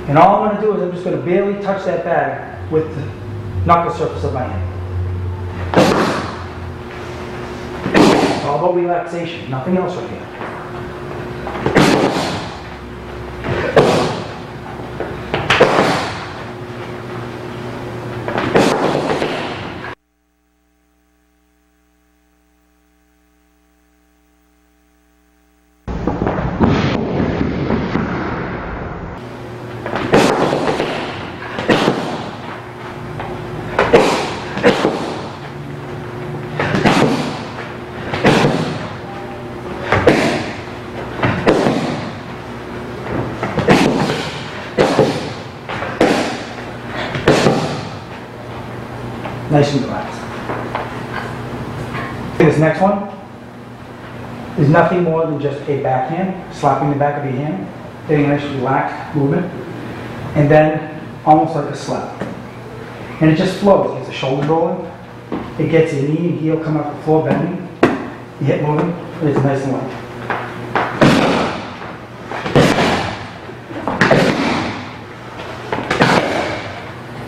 And all I'm going to do is I'm just going to barely touch that bag with the knuckle surface of my hand. It's all about relaxation, nothing else right here. Nice and relaxed. This next one is nothing more than just a backhand, slapping the back of your hand, getting a nice relaxed movement, and then almost like a slap. And it just flows. It gets the shoulders rolling, it gets your knee and heel coming off the floor, bending, your hip moving, and it's nice and light.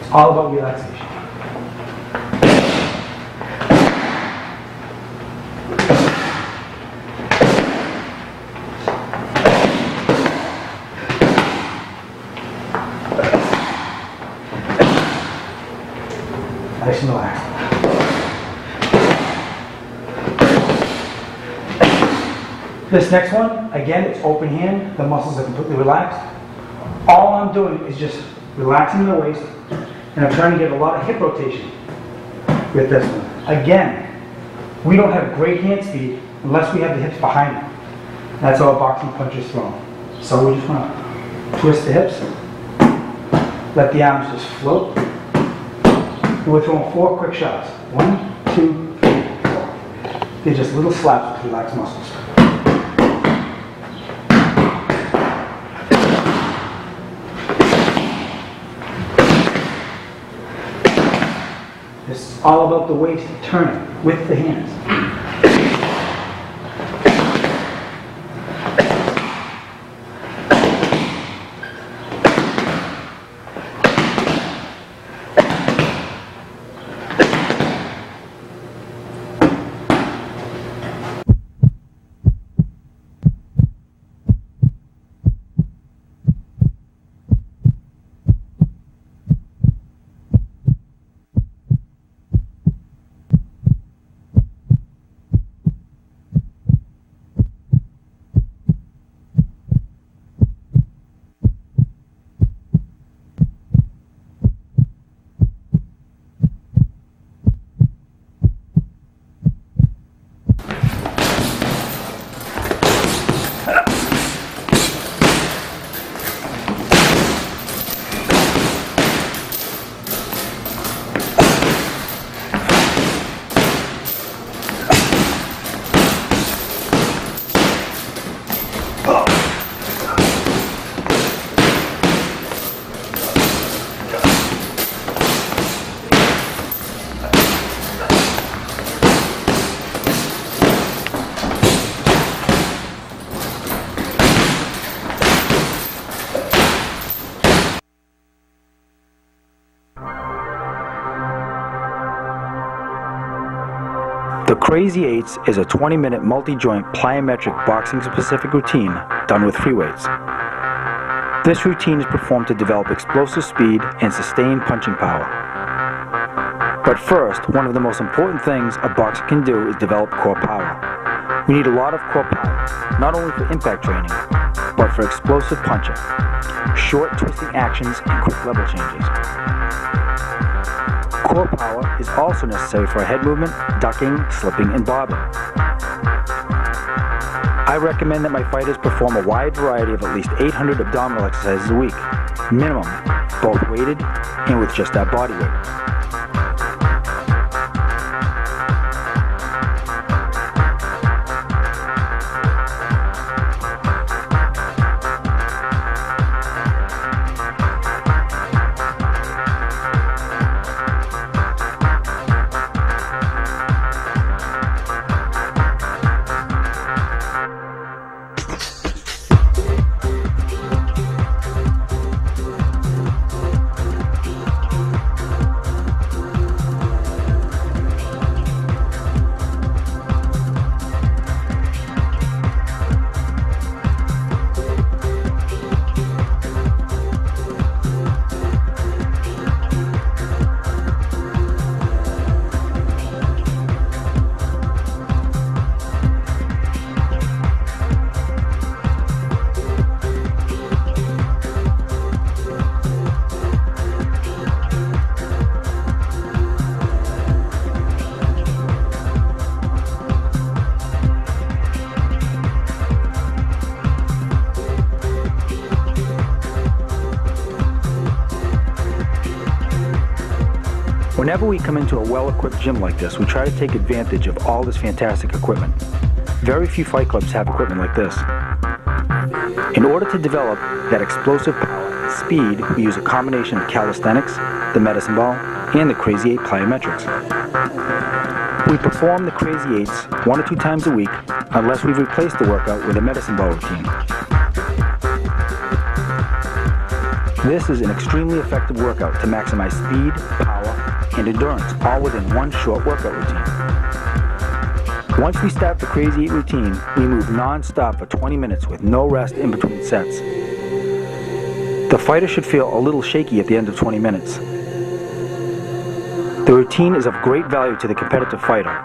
It's all about relaxation. Nice and relaxed. This next one, again, it's open hand. The muscles are completely relaxed. All I'm doing is just relaxing the waist, and I'm trying to get a lot of hip rotation with this one. Again, we don't have great hand speed unless we have the hips behind it. That's how a boxing punch is thrown. So we just want to twist the hips, let the arms just float. And we're throwing 4 quick shots. 1, 2, 3, 4. They're just little slaps with relaxed muscles. It's all about the waist turning with the hands. The Crazy Eights is a 20-minute multi-joint plyometric boxing-specific routine done with free weights. This routine is performed to develop explosive speed and sustained punching power. But first, one of the most important things a boxer can do is develop core power. We need a lot of core power, not only for impact training, but for explosive punching, short twisting actions, and quick level changes. Core power is also necessary for head movement, ducking, slipping, and bobbing. I recommend that my fighters perform a wide variety of at least 800 abdominal exercises a week, minimum, both weighted and with just that body weight. Whenever we come into a well-equipped gym like this, we try to take advantage of all this fantastic equipment. Very few fight clubs have equipment like this. In order to develop that explosive power and speed, we use a combination of calisthenics, the medicine ball, and the Crazy 8 plyometrics. We perform the Crazy 8s 1 or 2 times a week unless we've replaced the workout with a medicine ball routine. This is an extremely effective workout to maximize speed, power, and endurance, all within one short workout routine. Once we start the Crazy 8 routine, we move non-stop for 20 minutes with no rest in between sets. The fighter should feel a little shaky at the end of 20 minutes. The routine is of great value to the competitive fighter,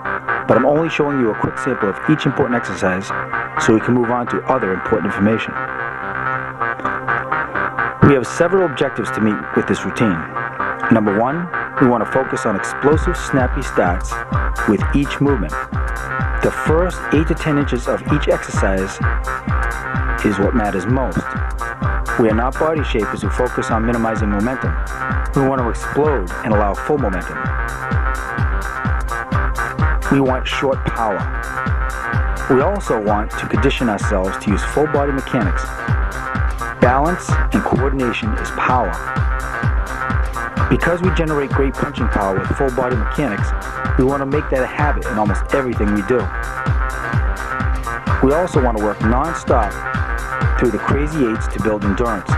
but I'm only showing you a quick sample of each important exercise so we can move on to other important information. We have several objectives to meet with this routine. Number 1, we want to focus on explosive, snappy starts with each movement. The first 8 to 10 inches of each exercise is what matters most. We are not body shapers who focus on minimizing momentum. We want to explode and allow full momentum. We want short power. We also want to condition ourselves to use full body mechanics. Balance and coordination is power. Because we generate great punching power with full body mechanics, we want to make that a habit in almost everything we do. We also want to work non-stop through the Crazy 8s to build endurance.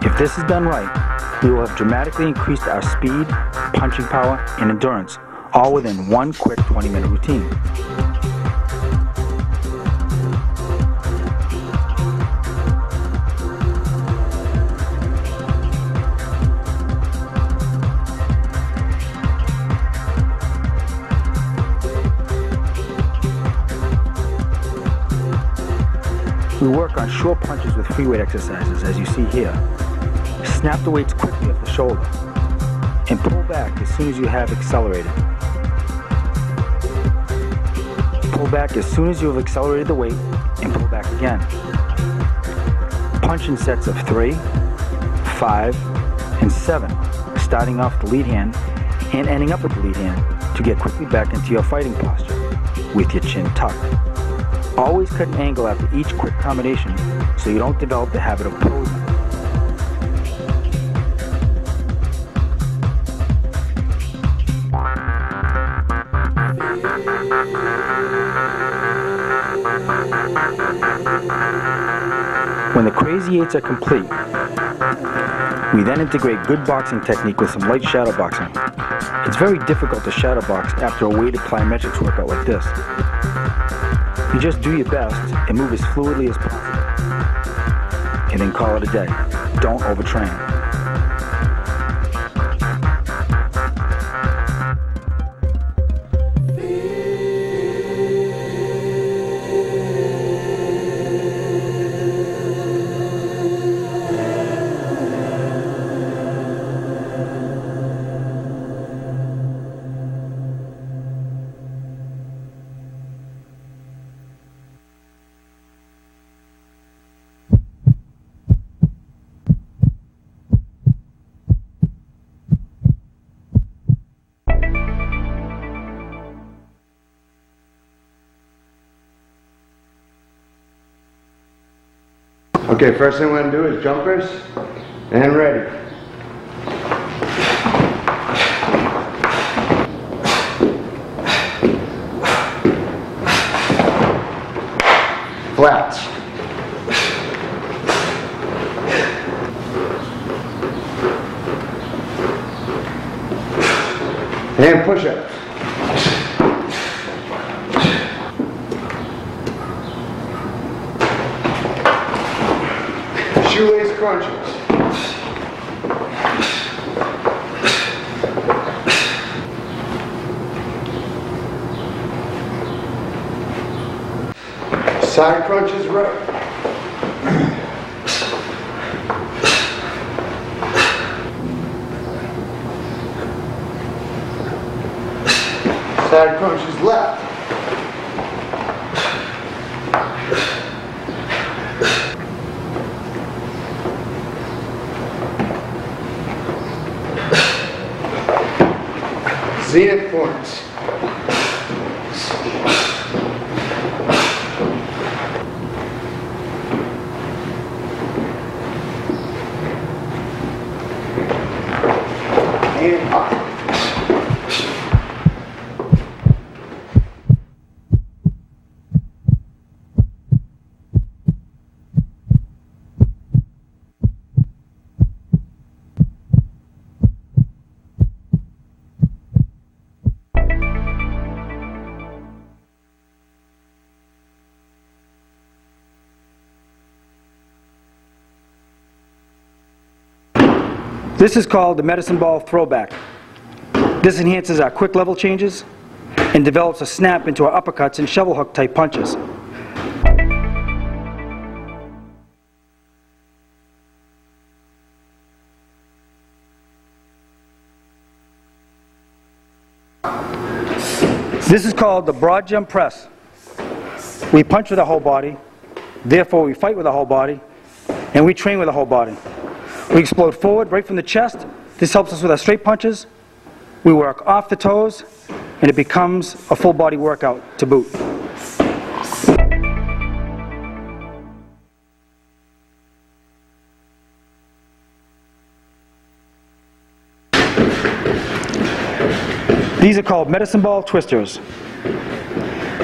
If this is done right, we will have dramatically increased our speed, punching power, and endurance, all within one quick 20-minute routine. We work on short punches with free weight exercises, as you see here. Snap the weights quickly off the shoulder and pull back as soon as you have accelerated. Pull back as soon as you have accelerated the weight and pull back again. Punch in sets of 3, 5, and 7, starting off the lead hand and ending up with the lead hand to get quickly back into your fighting posture with your chin tucked. Always cut an angle after each quick combination so you don't develop the habit of posing. When the Crazy 8s are complete, we then integrate good boxing technique with some light shadow boxing. It's very difficult to shadow box after a weighted plyometrics workout like this. You just do your best and move as fluidly as possible. And then call it a day. Don't overtrain. Okay, first thing we're going to do is jumpers and ready. Flats. And push-ups. Shoelace crunches. Side crunches right. Side crunches left. zenith points. And up. This is called the medicine ball throwback. This enhances our quick level changes and develops a snap into our uppercuts and shovel hook type punches. This is called the broad jump press. We punch with the whole body, therefore we fight with the whole body, and we train with the whole body. We explode forward right from the chest. This helps us with our straight punches. We work off the toes, and it becomes a full body workout to boot. These are called medicine ball twisters.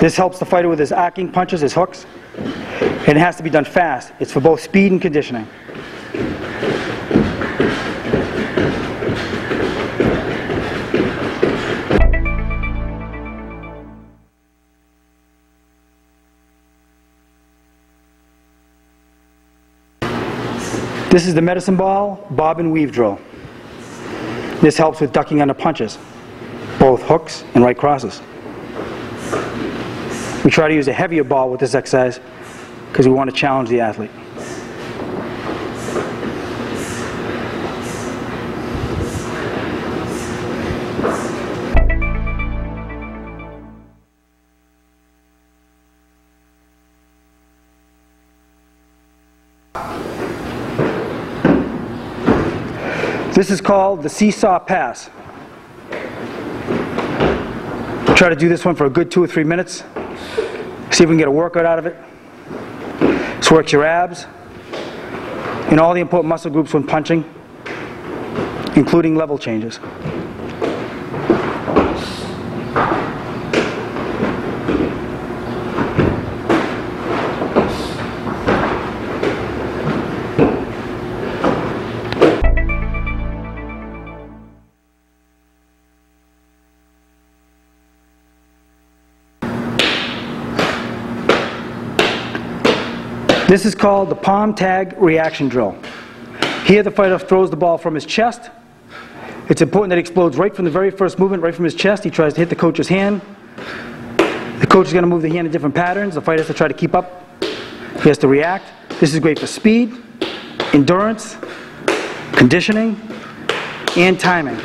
This helps the fighter with his arcing punches, his hooks, and it has to be done fast. It's for both speed and conditioning. This is the medicine ball bob and weave drill. This helps with ducking under punches, both hooks and right crosses. We try to use a heavier ball with this exercise because we want to challenge the athlete. This is called the seesaw pass. Try to do this one for a good 2 or 3 minutes. See if we can get a workout out of it. This works your abs and all the important muscle groups when punching, including level changes. This is called the palm tag reaction drill. Here the fighter throws the ball from his chest. It's important that it explodes right from the very first movement, right from his chest. He tries to hit the coach's hand. The coach is going to move the hand in different patterns. The fighter has to try to keep up. He has to react. This is great for speed, endurance, conditioning, and timing.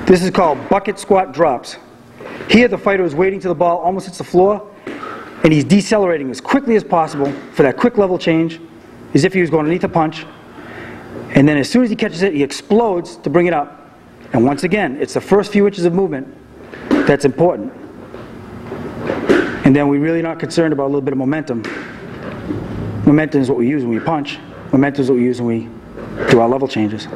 This is called bucket squat drops. Here the fighter is waiting till the ball almost hits the floor, and he's decelerating as quickly as possible for that quick level change, as if he was going underneath a punch. And then as soon as he catches it, he explodes to bring it up. And once again, it's the first few inches of movement that's important. And then we're really not concerned about a little bit of momentum. Momentum is what we use when we punch. Momentum is what we use when we do our level changes.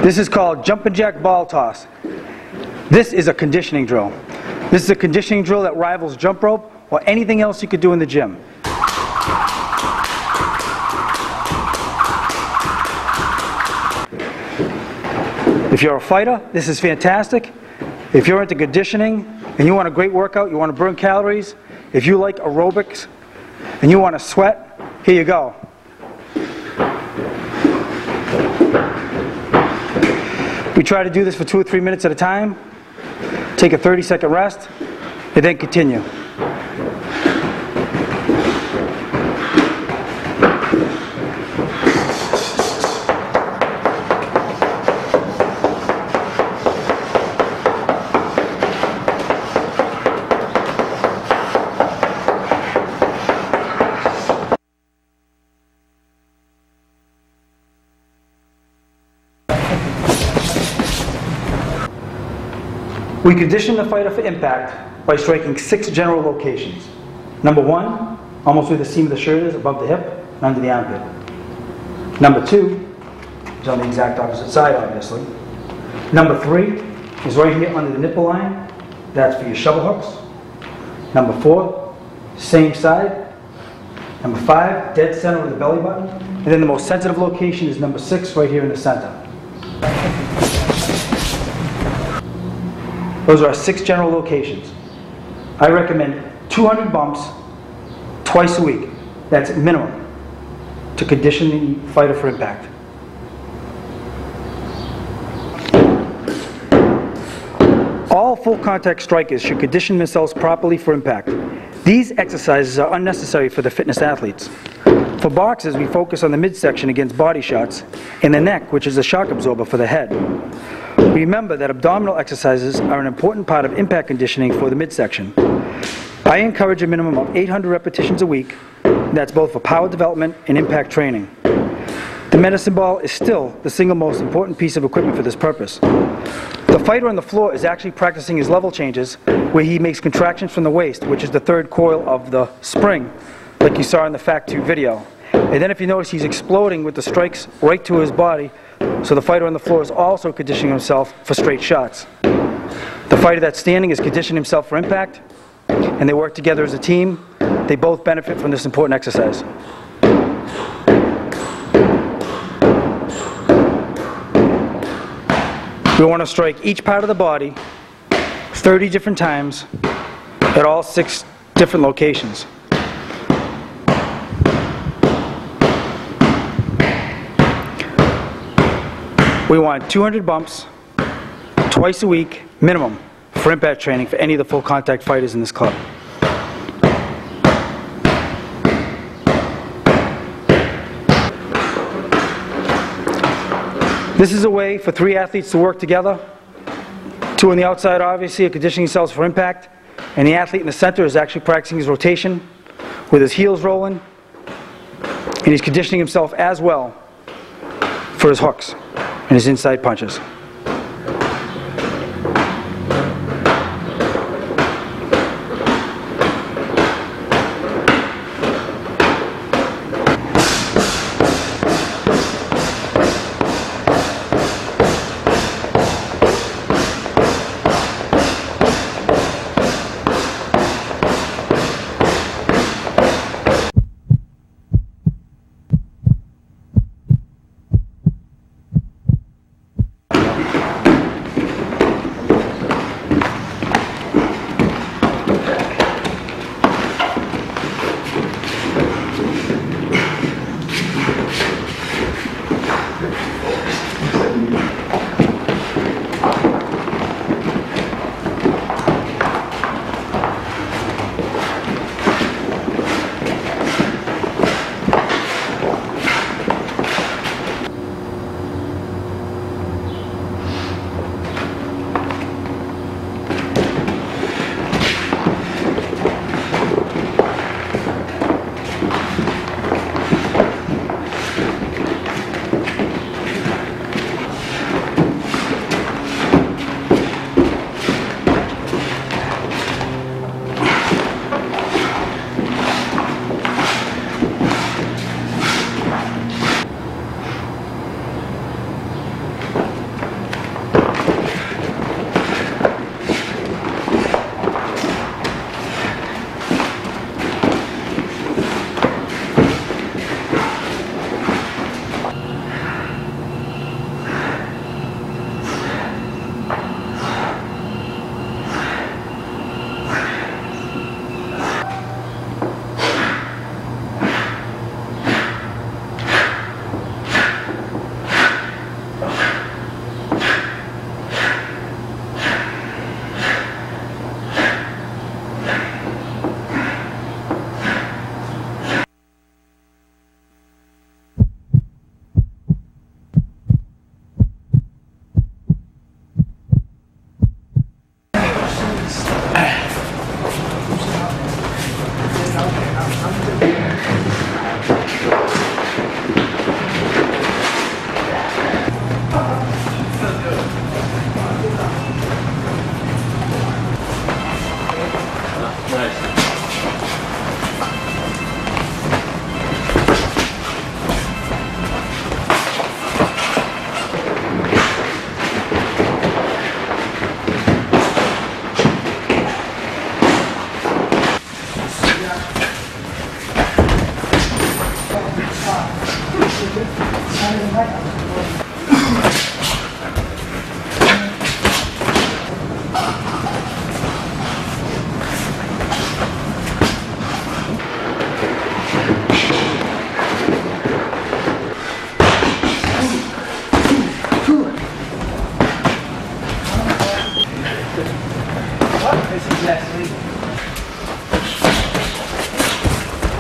This is called jumping jack ball toss. This is a conditioning drill. This is a conditioning drill that rivals jump rope or anything else you could do in the gym. If you're a fighter, this is fantastic. If you're into conditioning and you want a great workout, you want to burn calories, If you like aerobics and you want to sweat, here you go. We try to do this for 2 or 3 minutes at a time, take a 30-second rest, and then continue. We condition the fighter for impact by striking 6 general locations. Number 1, almost where the seam of the shirt is, above the hip and under the armpit. Number 2 is on the exact opposite side, obviously. Number 3 is right here under the nipple line. That's for your shovel hooks. Number 4, same side. Number 5, dead center of the belly button. And then the most sensitive location is number 6, right here in the center. Those are our 6 general locations. I recommend 200 bumps twice a week. That's minimum to condition the fighter for impact. All full contact strikers should condition themselves properly for impact. These exercises are unnecessary for the fitness athletes. For boxers, we focus on the midsection against body shots and the neck, which is a shock absorber for the head. Remember that abdominal exercises are an important part of impact conditioning for the midsection. I encourage a minimum of 800 repetitions a week. That's both for power development and impact training. The medicine ball is still the single most important piece of equipment for this purpose. The fighter on the floor is actually practicing his level changes, where he makes contractions from the waist, which is the 3rd coil of the spring, like you saw in the Fact 2 video. And then if you notice, he's exploding with the strikes right to his body, so the fighter on the floor is also conditioning himself for straight shots. The fighter that's standing is conditioning himself for impact, and they work together as a team. They both benefit from this important exercise. We want to strike each part of the body 30 different times at all 6 different locations. We want 200 bumps twice a week, minimum, for impact training for any of the full contact fighters in this club. This is a way for 3 athletes to work together. 2 on the outside, obviously, are conditioning themselves for impact, and the athlete in the center is actually practicing his rotation with his heels rolling, and he's conditioning himself as well for his hooks and his inside punches.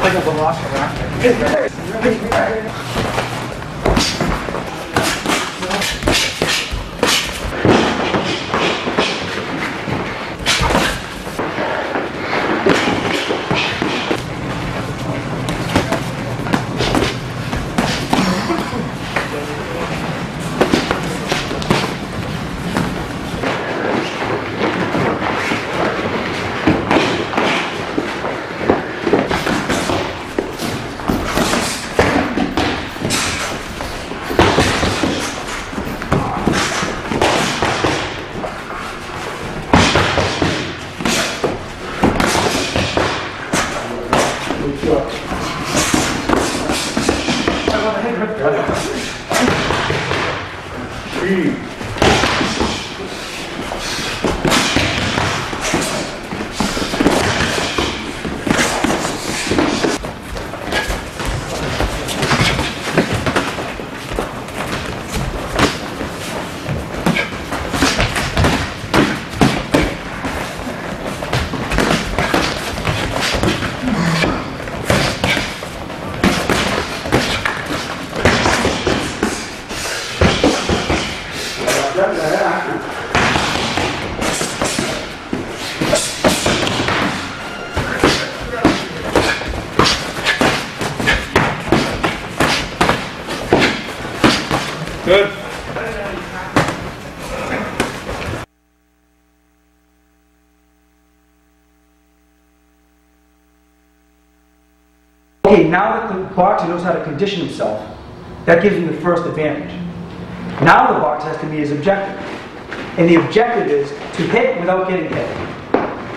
Like a velociraptor. Good. Okay, now that the boxer knows how to condition himself, that gives him the first advantage. Now the box has to be his objective. And the objective is to hit without getting hit.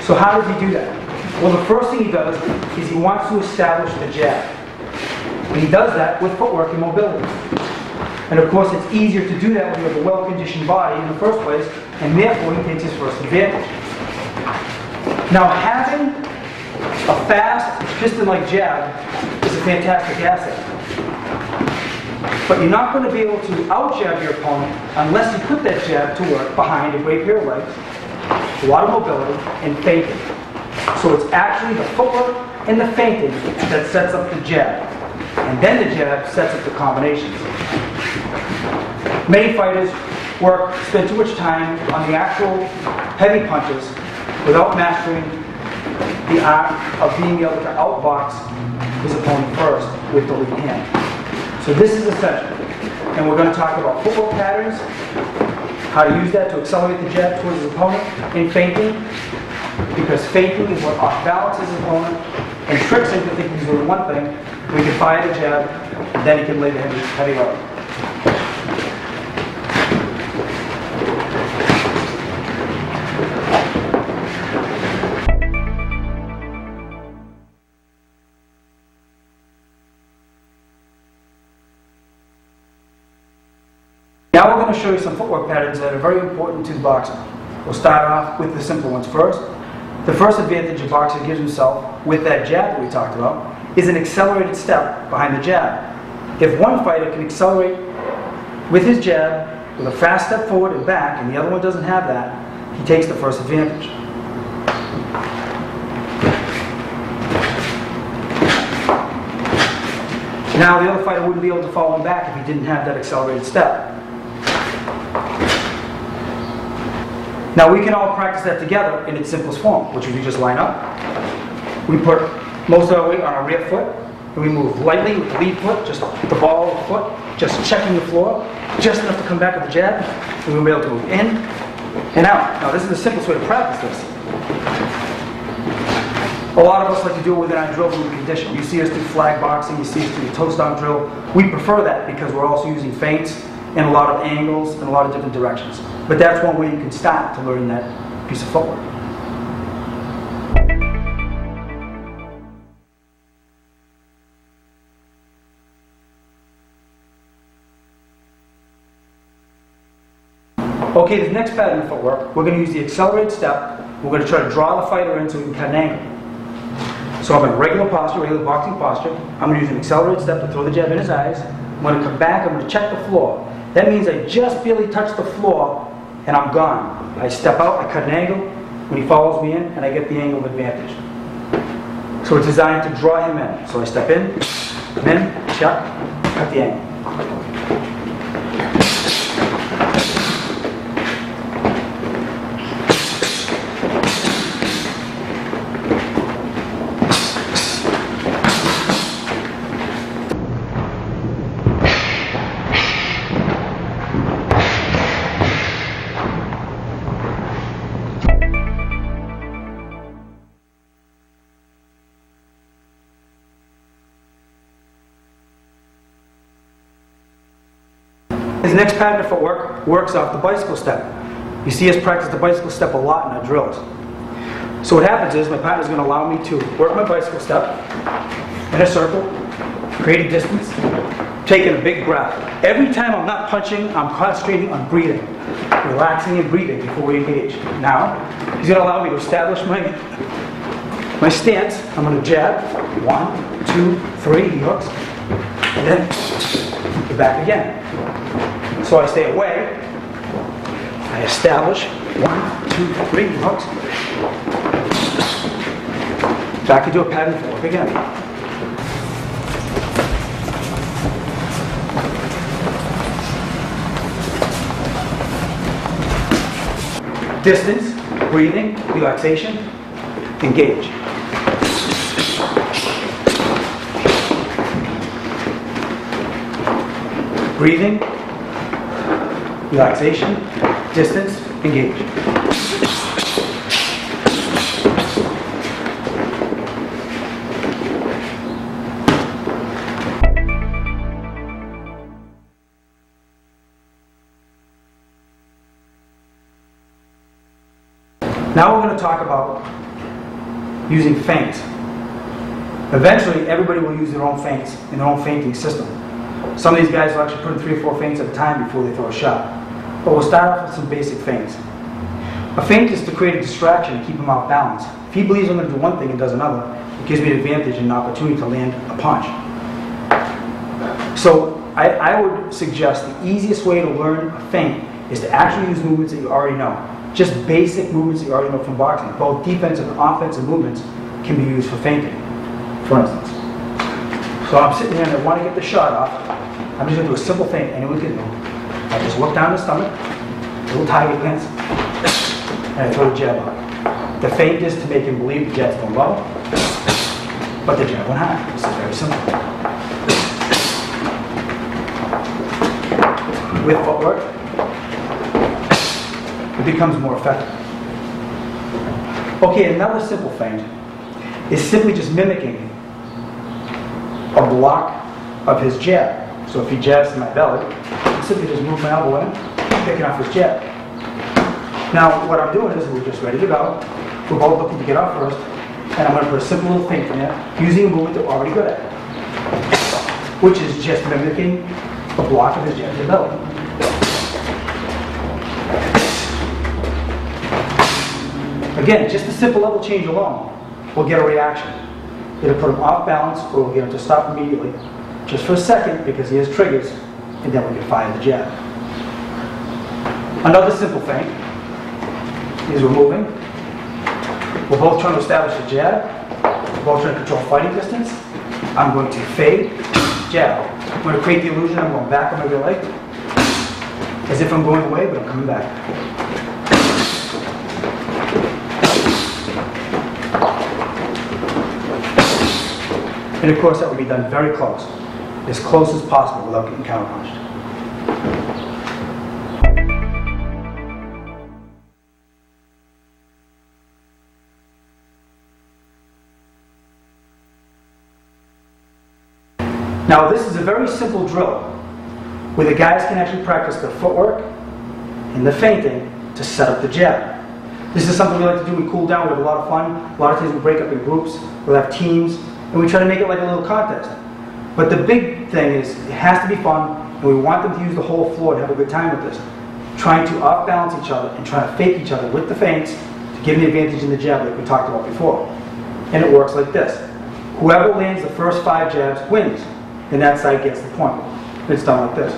So how does he do that? Well, the first thing he does is he wants to establish the jab. And he does that with footwork and mobility. And of course, it's easier to do that when you have a well-conditioned body in the first place, and therefore he takes his first advantage. Now, having a fast, piston-like jab is a fantastic asset. But you're not going to be able to out-jab your opponent unless you put that jab to work behind a great pair of legs, a lot of mobility, and feinting. So it's actually the footwork and the feinting that sets up the jab. And then the jab sets up the combinations. Many fighters spend too much time on the actual heavy punches without mastering the art of being able to outbox his opponent first with the lead hand. So this is essential. And we're going to talk about footwork patterns, how to use that to accelerate the jab towards his opponent, and feinting, because feinting is what off-balances his opponent and tricks him to think he's doing one thing. We can fire the jab, and then he can lay the heavy load. Now we're going to show you some footwork patterns that are very important to the boxer. We'll start off with the simple ones first. The first advantage a boxer gives himself with that jab that we talked about is an accelerated step behind the jab. If one fighter can accelerate with his jab with a fast step forward and back, and the other one doesn't have that, he takes the first advantage. Now the other fighter wouldn't be able to follow him back if he didn't have that accelerated step. Now we can all practice that together in its simplest form, which is we just line up. We put most of our weight on our rear foot, and we move lightly with the lead foot, just the ball of the foot, just checking the floor, just enough to come back with the jab, and we'll be able to move in and out. Now this is the simplest way to practice this. A lot of us like to do it within our drill when we condition. You see us do flag boxing, you see us do the toe stomp drill. We prefer that because we're also using feints and a lot of angles and a lot of different directions. But that's one way you can start to learn that piece of footwork. Okay, this next pattern of footwork, we're going to use the accelerated step. We're going to try to draw the fighter in so we can cut an angle. So I'm in regular posture, regular boxing posture. I'm going to use an accelerated step to throw the jab in his eyes. I'm going to come back, I'm going to check the floor. That means I just barely touch the floor and I'm gone. I step out, I cut an angle. When he follows me in, and I get the angle of advantage. So it's designed to draw him in. So I step in, check, cut the angle. His next pattern of footwork works off the bicycle step. You see us practice the bicycle step a lot in our drills. So what happens is my partner is going to allow me to work my bicycle step in a circle, create a distance, taking a big breath. Every time I'm not punching, I'm concentrating on breathing, relaxing and breathing before we engage. Now, he's going to allow me to establish my stance. I'm going to jab, 1, 2, 3, he hooks, and then get back again. So I stay away, I establish, 1, 2, 3, he hooks, back into a pattern footwork again. Distance, breathing, relaxation, engage. Breathing, relaxation, distance, engage. Now we're going to talk about using feints. Eventually, everybody will use their own feints and their own feinting system. Some of these guys will actually put in 3 or 4 feints at a time before they throw a shot. But we'll start off with some basic feints. A feint is to create a distraction and keep him off balance. If he believes I'm going to do one thing and does another, it gives me an advantage and an opportunity to land a punch. So I would suggest the easiest way to learn a feint is to actually use movements that you already know. Just basic movements that you already know from boxing. Both defensive and offensive movements can be used for feinting, for instance. So I'm sitting here and I want to get the shot off. I'm just going to do a simple feint anyone can do. I just look down the stomach, little tiger glance, and I throw the jab out. The feint is to make him believe the jab's going low, but the jab went high. This is very simple. With footwork, it becomes more effective. Okay, another simple feint is simply just mimicking a block of his jab. So if he jabs to my belly, I simply just move my elbow in, picking off his jab. Now what I'm doing is we're just ready to go. We're both looking to get off first, and I'm going to put a simple little feint in there using a movement that we're already good at, which is just mimicking a block of his jab to the belly. Again, just a simple level change alone will get a reaction. It'll put him off balance, or we'll get him to stop immediately, just for a second, because he has triggers, and then we can fire the jab. Another simple feint is we're moving. We're both trying to establish a jab. We're both trying to control fighting distance. I'm going to fade, jab. I'm going to create the illusion I'm going back on my rear leg, as if I'm going away, but I'm coming back. And of course that would be done very close. as close as possible without getting counterpunched. Now this is a very simple drill where the guys can actually practice the footwork and the feinting to set up the jab. This is something we like to do. We cool down, we have a lot of fun. A lot of times we break up in groups, we'll have teams, and we try to make it like a little contest. But the big thing is it has to be fun, and we want them to use the whole floor to have a good time with this. Trying to off-balance each other and trying to fake each other with the feints to give them the advantage in the jab like we talked about before. And it works like this. Whoever lands the first 5 jabs wins, and that side gets the point. It's done like this.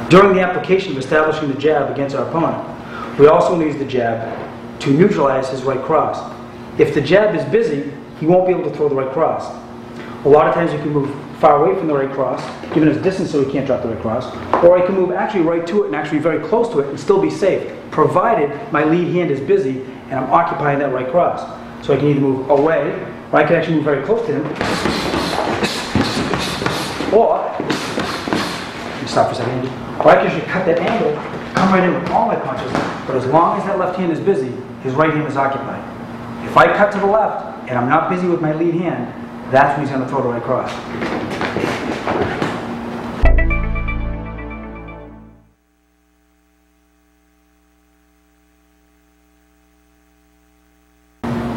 During the application of establishing the jab against our opponent, we also use the jab to neutralize his right cross. If the jab is busy, he won't be able to throw the right cross. A lot of times you can move far away from the right cross, giving us distance so he can't drop the right cross, or I can move actually right to it and actually very close to it and still be safe, provided my lead hand is busy and I'm occupying that right cross. So I can either move away, or I can actually move very close to him, or, let me stop for a second, or I can actually cut that angle, come right in with all my punches, but as long as that left hand is busy, his right hand is occupied. If I cut to the left, and I'm not busy with my lead hand, that's when he's going to throw the right cross.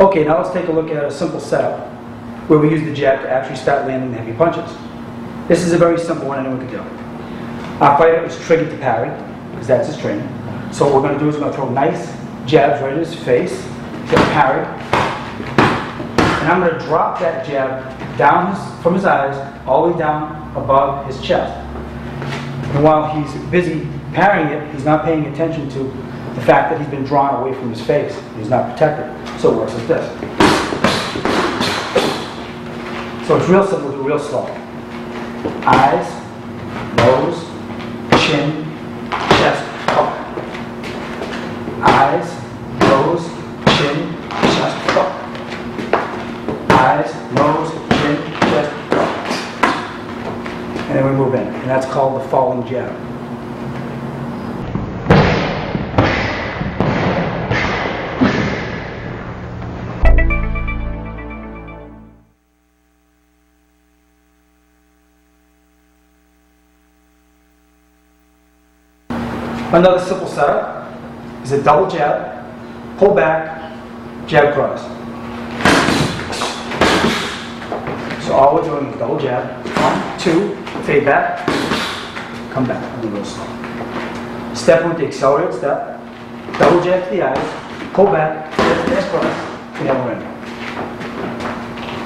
Okay, now let's take a look at a simple setup where we use the jab to actually start landing the heavy punches. This is a very simple one anyone can do. Our fighter is triggered to parry, because that's his training. So what we're going to do is we're going to throw nice jabs right in his face, get parried, and I'm going to drop that jab down from his eyes, all the way down above his chest. And while he's busy parrying it, he's not paying attention to the fact that he's been drawn away from his face. He's not protected. So it works like this. So it's real simple, real slow. Eyes, nose, chin, chest, up. Eyes, nose, chin, chest, up. Eyes, nose, chin, chest, up. And then we move in. And that's called the falling jab. Another simple setup is a double jab, pull back, jab cross. So all we're doing is double jab, 1, 2, fade back, come back, a little slow. Step with the accelerated step, double jab to the eyes, pull back, jab cross, and then we're in.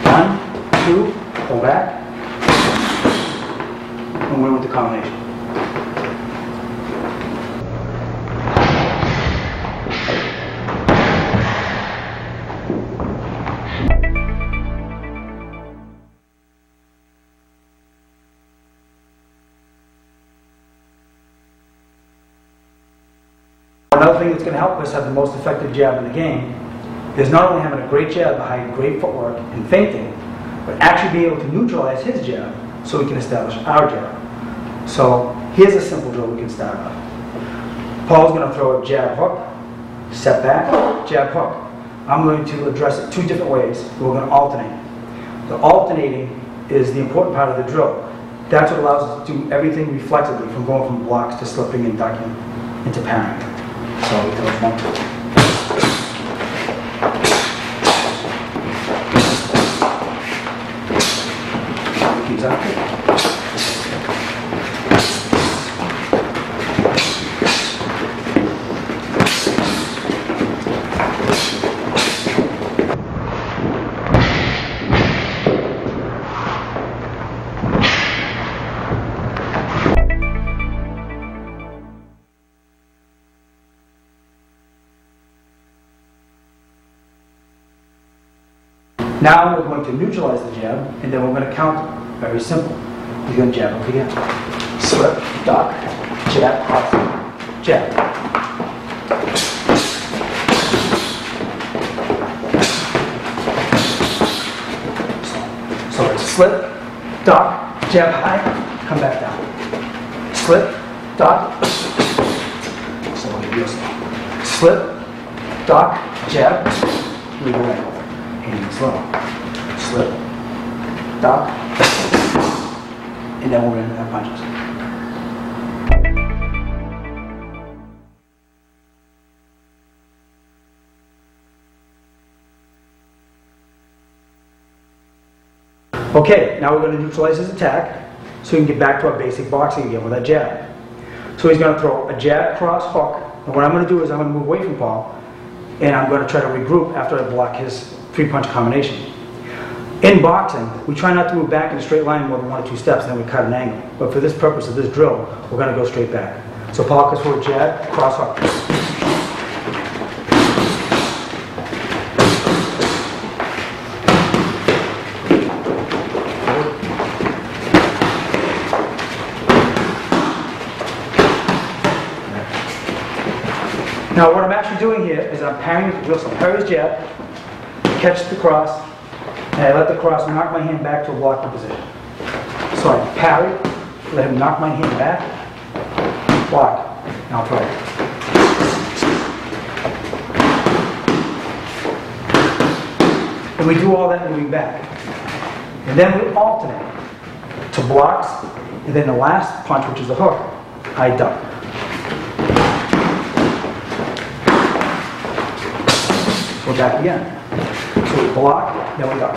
1, 2, pull back, and we're with the combination. Another thing that's going to help us have the most effective jab in the game is not only having a great jab behind great footwork and feinting, but actually being able to neutralize his jab so we can establish our jab. So here's a simple drill we can start off. Paul's going to throw a jab hook, step back, jab hook. I'm going to address it 2 different ways. We're going to alternate. The alternating is the important part of the drill. That's what allows us to do everything reflexively, from going from blocks to slipping and ducking into parrying. So we do 1, 2. Exactly. Now we're going to neutralize the jab, and then we're going to counter. Very simple. He's going to jab up again. Slip, duck, jab, cross, jab. So it's slip, duck, jab high, come back down. Slip, duck, slowly, real slow. Slip, duck, jab, move away. And slow. Slip, duck, and then we're into that punches. Okay, now we're going to neutralize his attack so we can get back to our basic boxing again with that jab. So he's going to throw a jab, cross, hook, and what I'm going to do is I'm going to move away from Paul, and I'm going to try to regroup after I block his 3-punch combination. In boxing, we try not to move back in a straight line more than 1 or 2 steps, and then we cut an angle. But for this purpose of this drill, we're going to go straight back. So Paul goes for a jab, cross hook. Now what I'm actually doing here is I'm parrying his jab, catch the cross, and I let the cross knock my hand back to a blocking position. So I parry, let him knock my hand back, block, and I'll throw it. And we do all that moving back. And then we alternate to blocks, and then the last punch, which is the hook, I duck. Go back again. So we block, then we duck.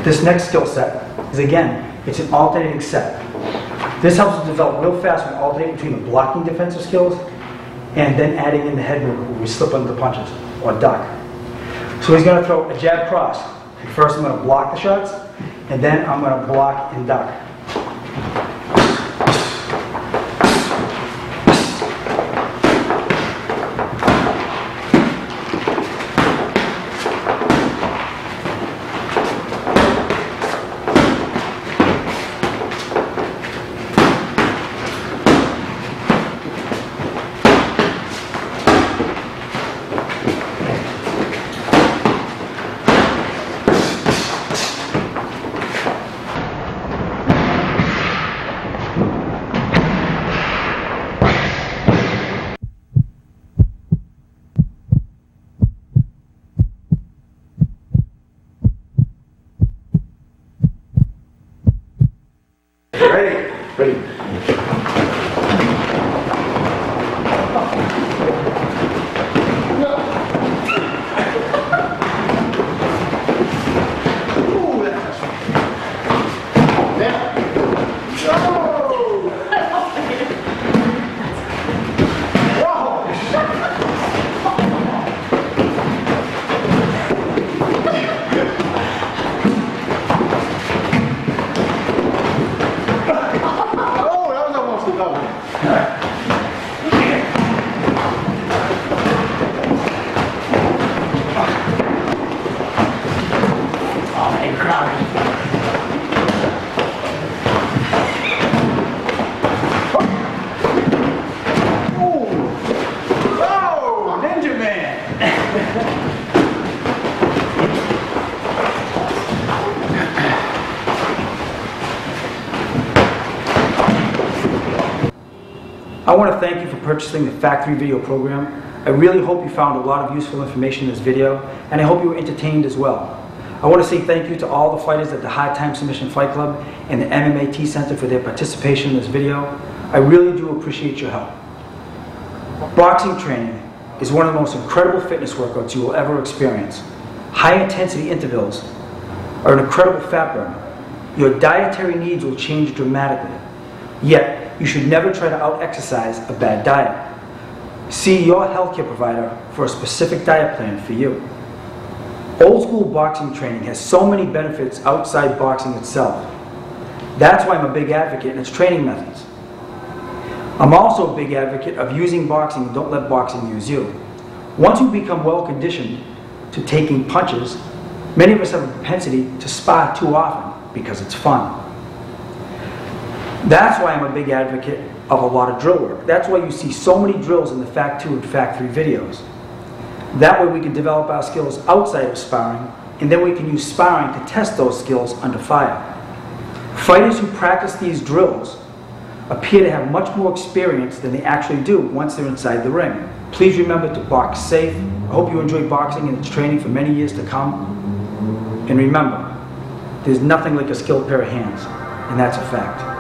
This next skill set is, again, it's an alternating set. This helps us develop real fast when we alternate between the blocking defensive skills and then adding in the head movement where we slip under the punches or duck. So he's going to throw a jab cross. First I'm going to block the shots, and then I'm going to block and duck. Ready. I want to thank you for purchasing the Factory Video program. I really hope you found a lot of useful information in this video, and I hope you were entertained as well. I want to say thank you to all the fighters at the Hard Time Submission Fight Club and the MMA Center for their participation in this video. I really do appreciate your help. Boxing training is one of the most incredible fitness workouts you will ever experience. High intensity intervals are an incredible fat burner. Your dietary needs will change dramatically. Yet, you should never try to out-exercise a bad diet. See your healthcare provider for a specific diet plan for you. Old school boxing training has so many benefits outside boxing itself. That's why I'm a big advocate in its training methods. I'm also a big advocate of using boxing and don't let boxing use you. Once you become well conditioned to taking punches, many of us have a propensity to spar too often because it's fun. That's why I'm a big advocate of a lot of drill work. That's why you see so many drills in the Fact 2 and Fact 3 videos. That way we can develop our skills outside of sparring, and then we can use sparring to test those skills under fire. Fighters who practice these drills appear to have much more experience than they actually do once they're inside the ring. Please remember to box safe. I hope you enjoy boxing and its training for many years to come. And remember, there's nothing like a skilled pair of hands, and that's a fact.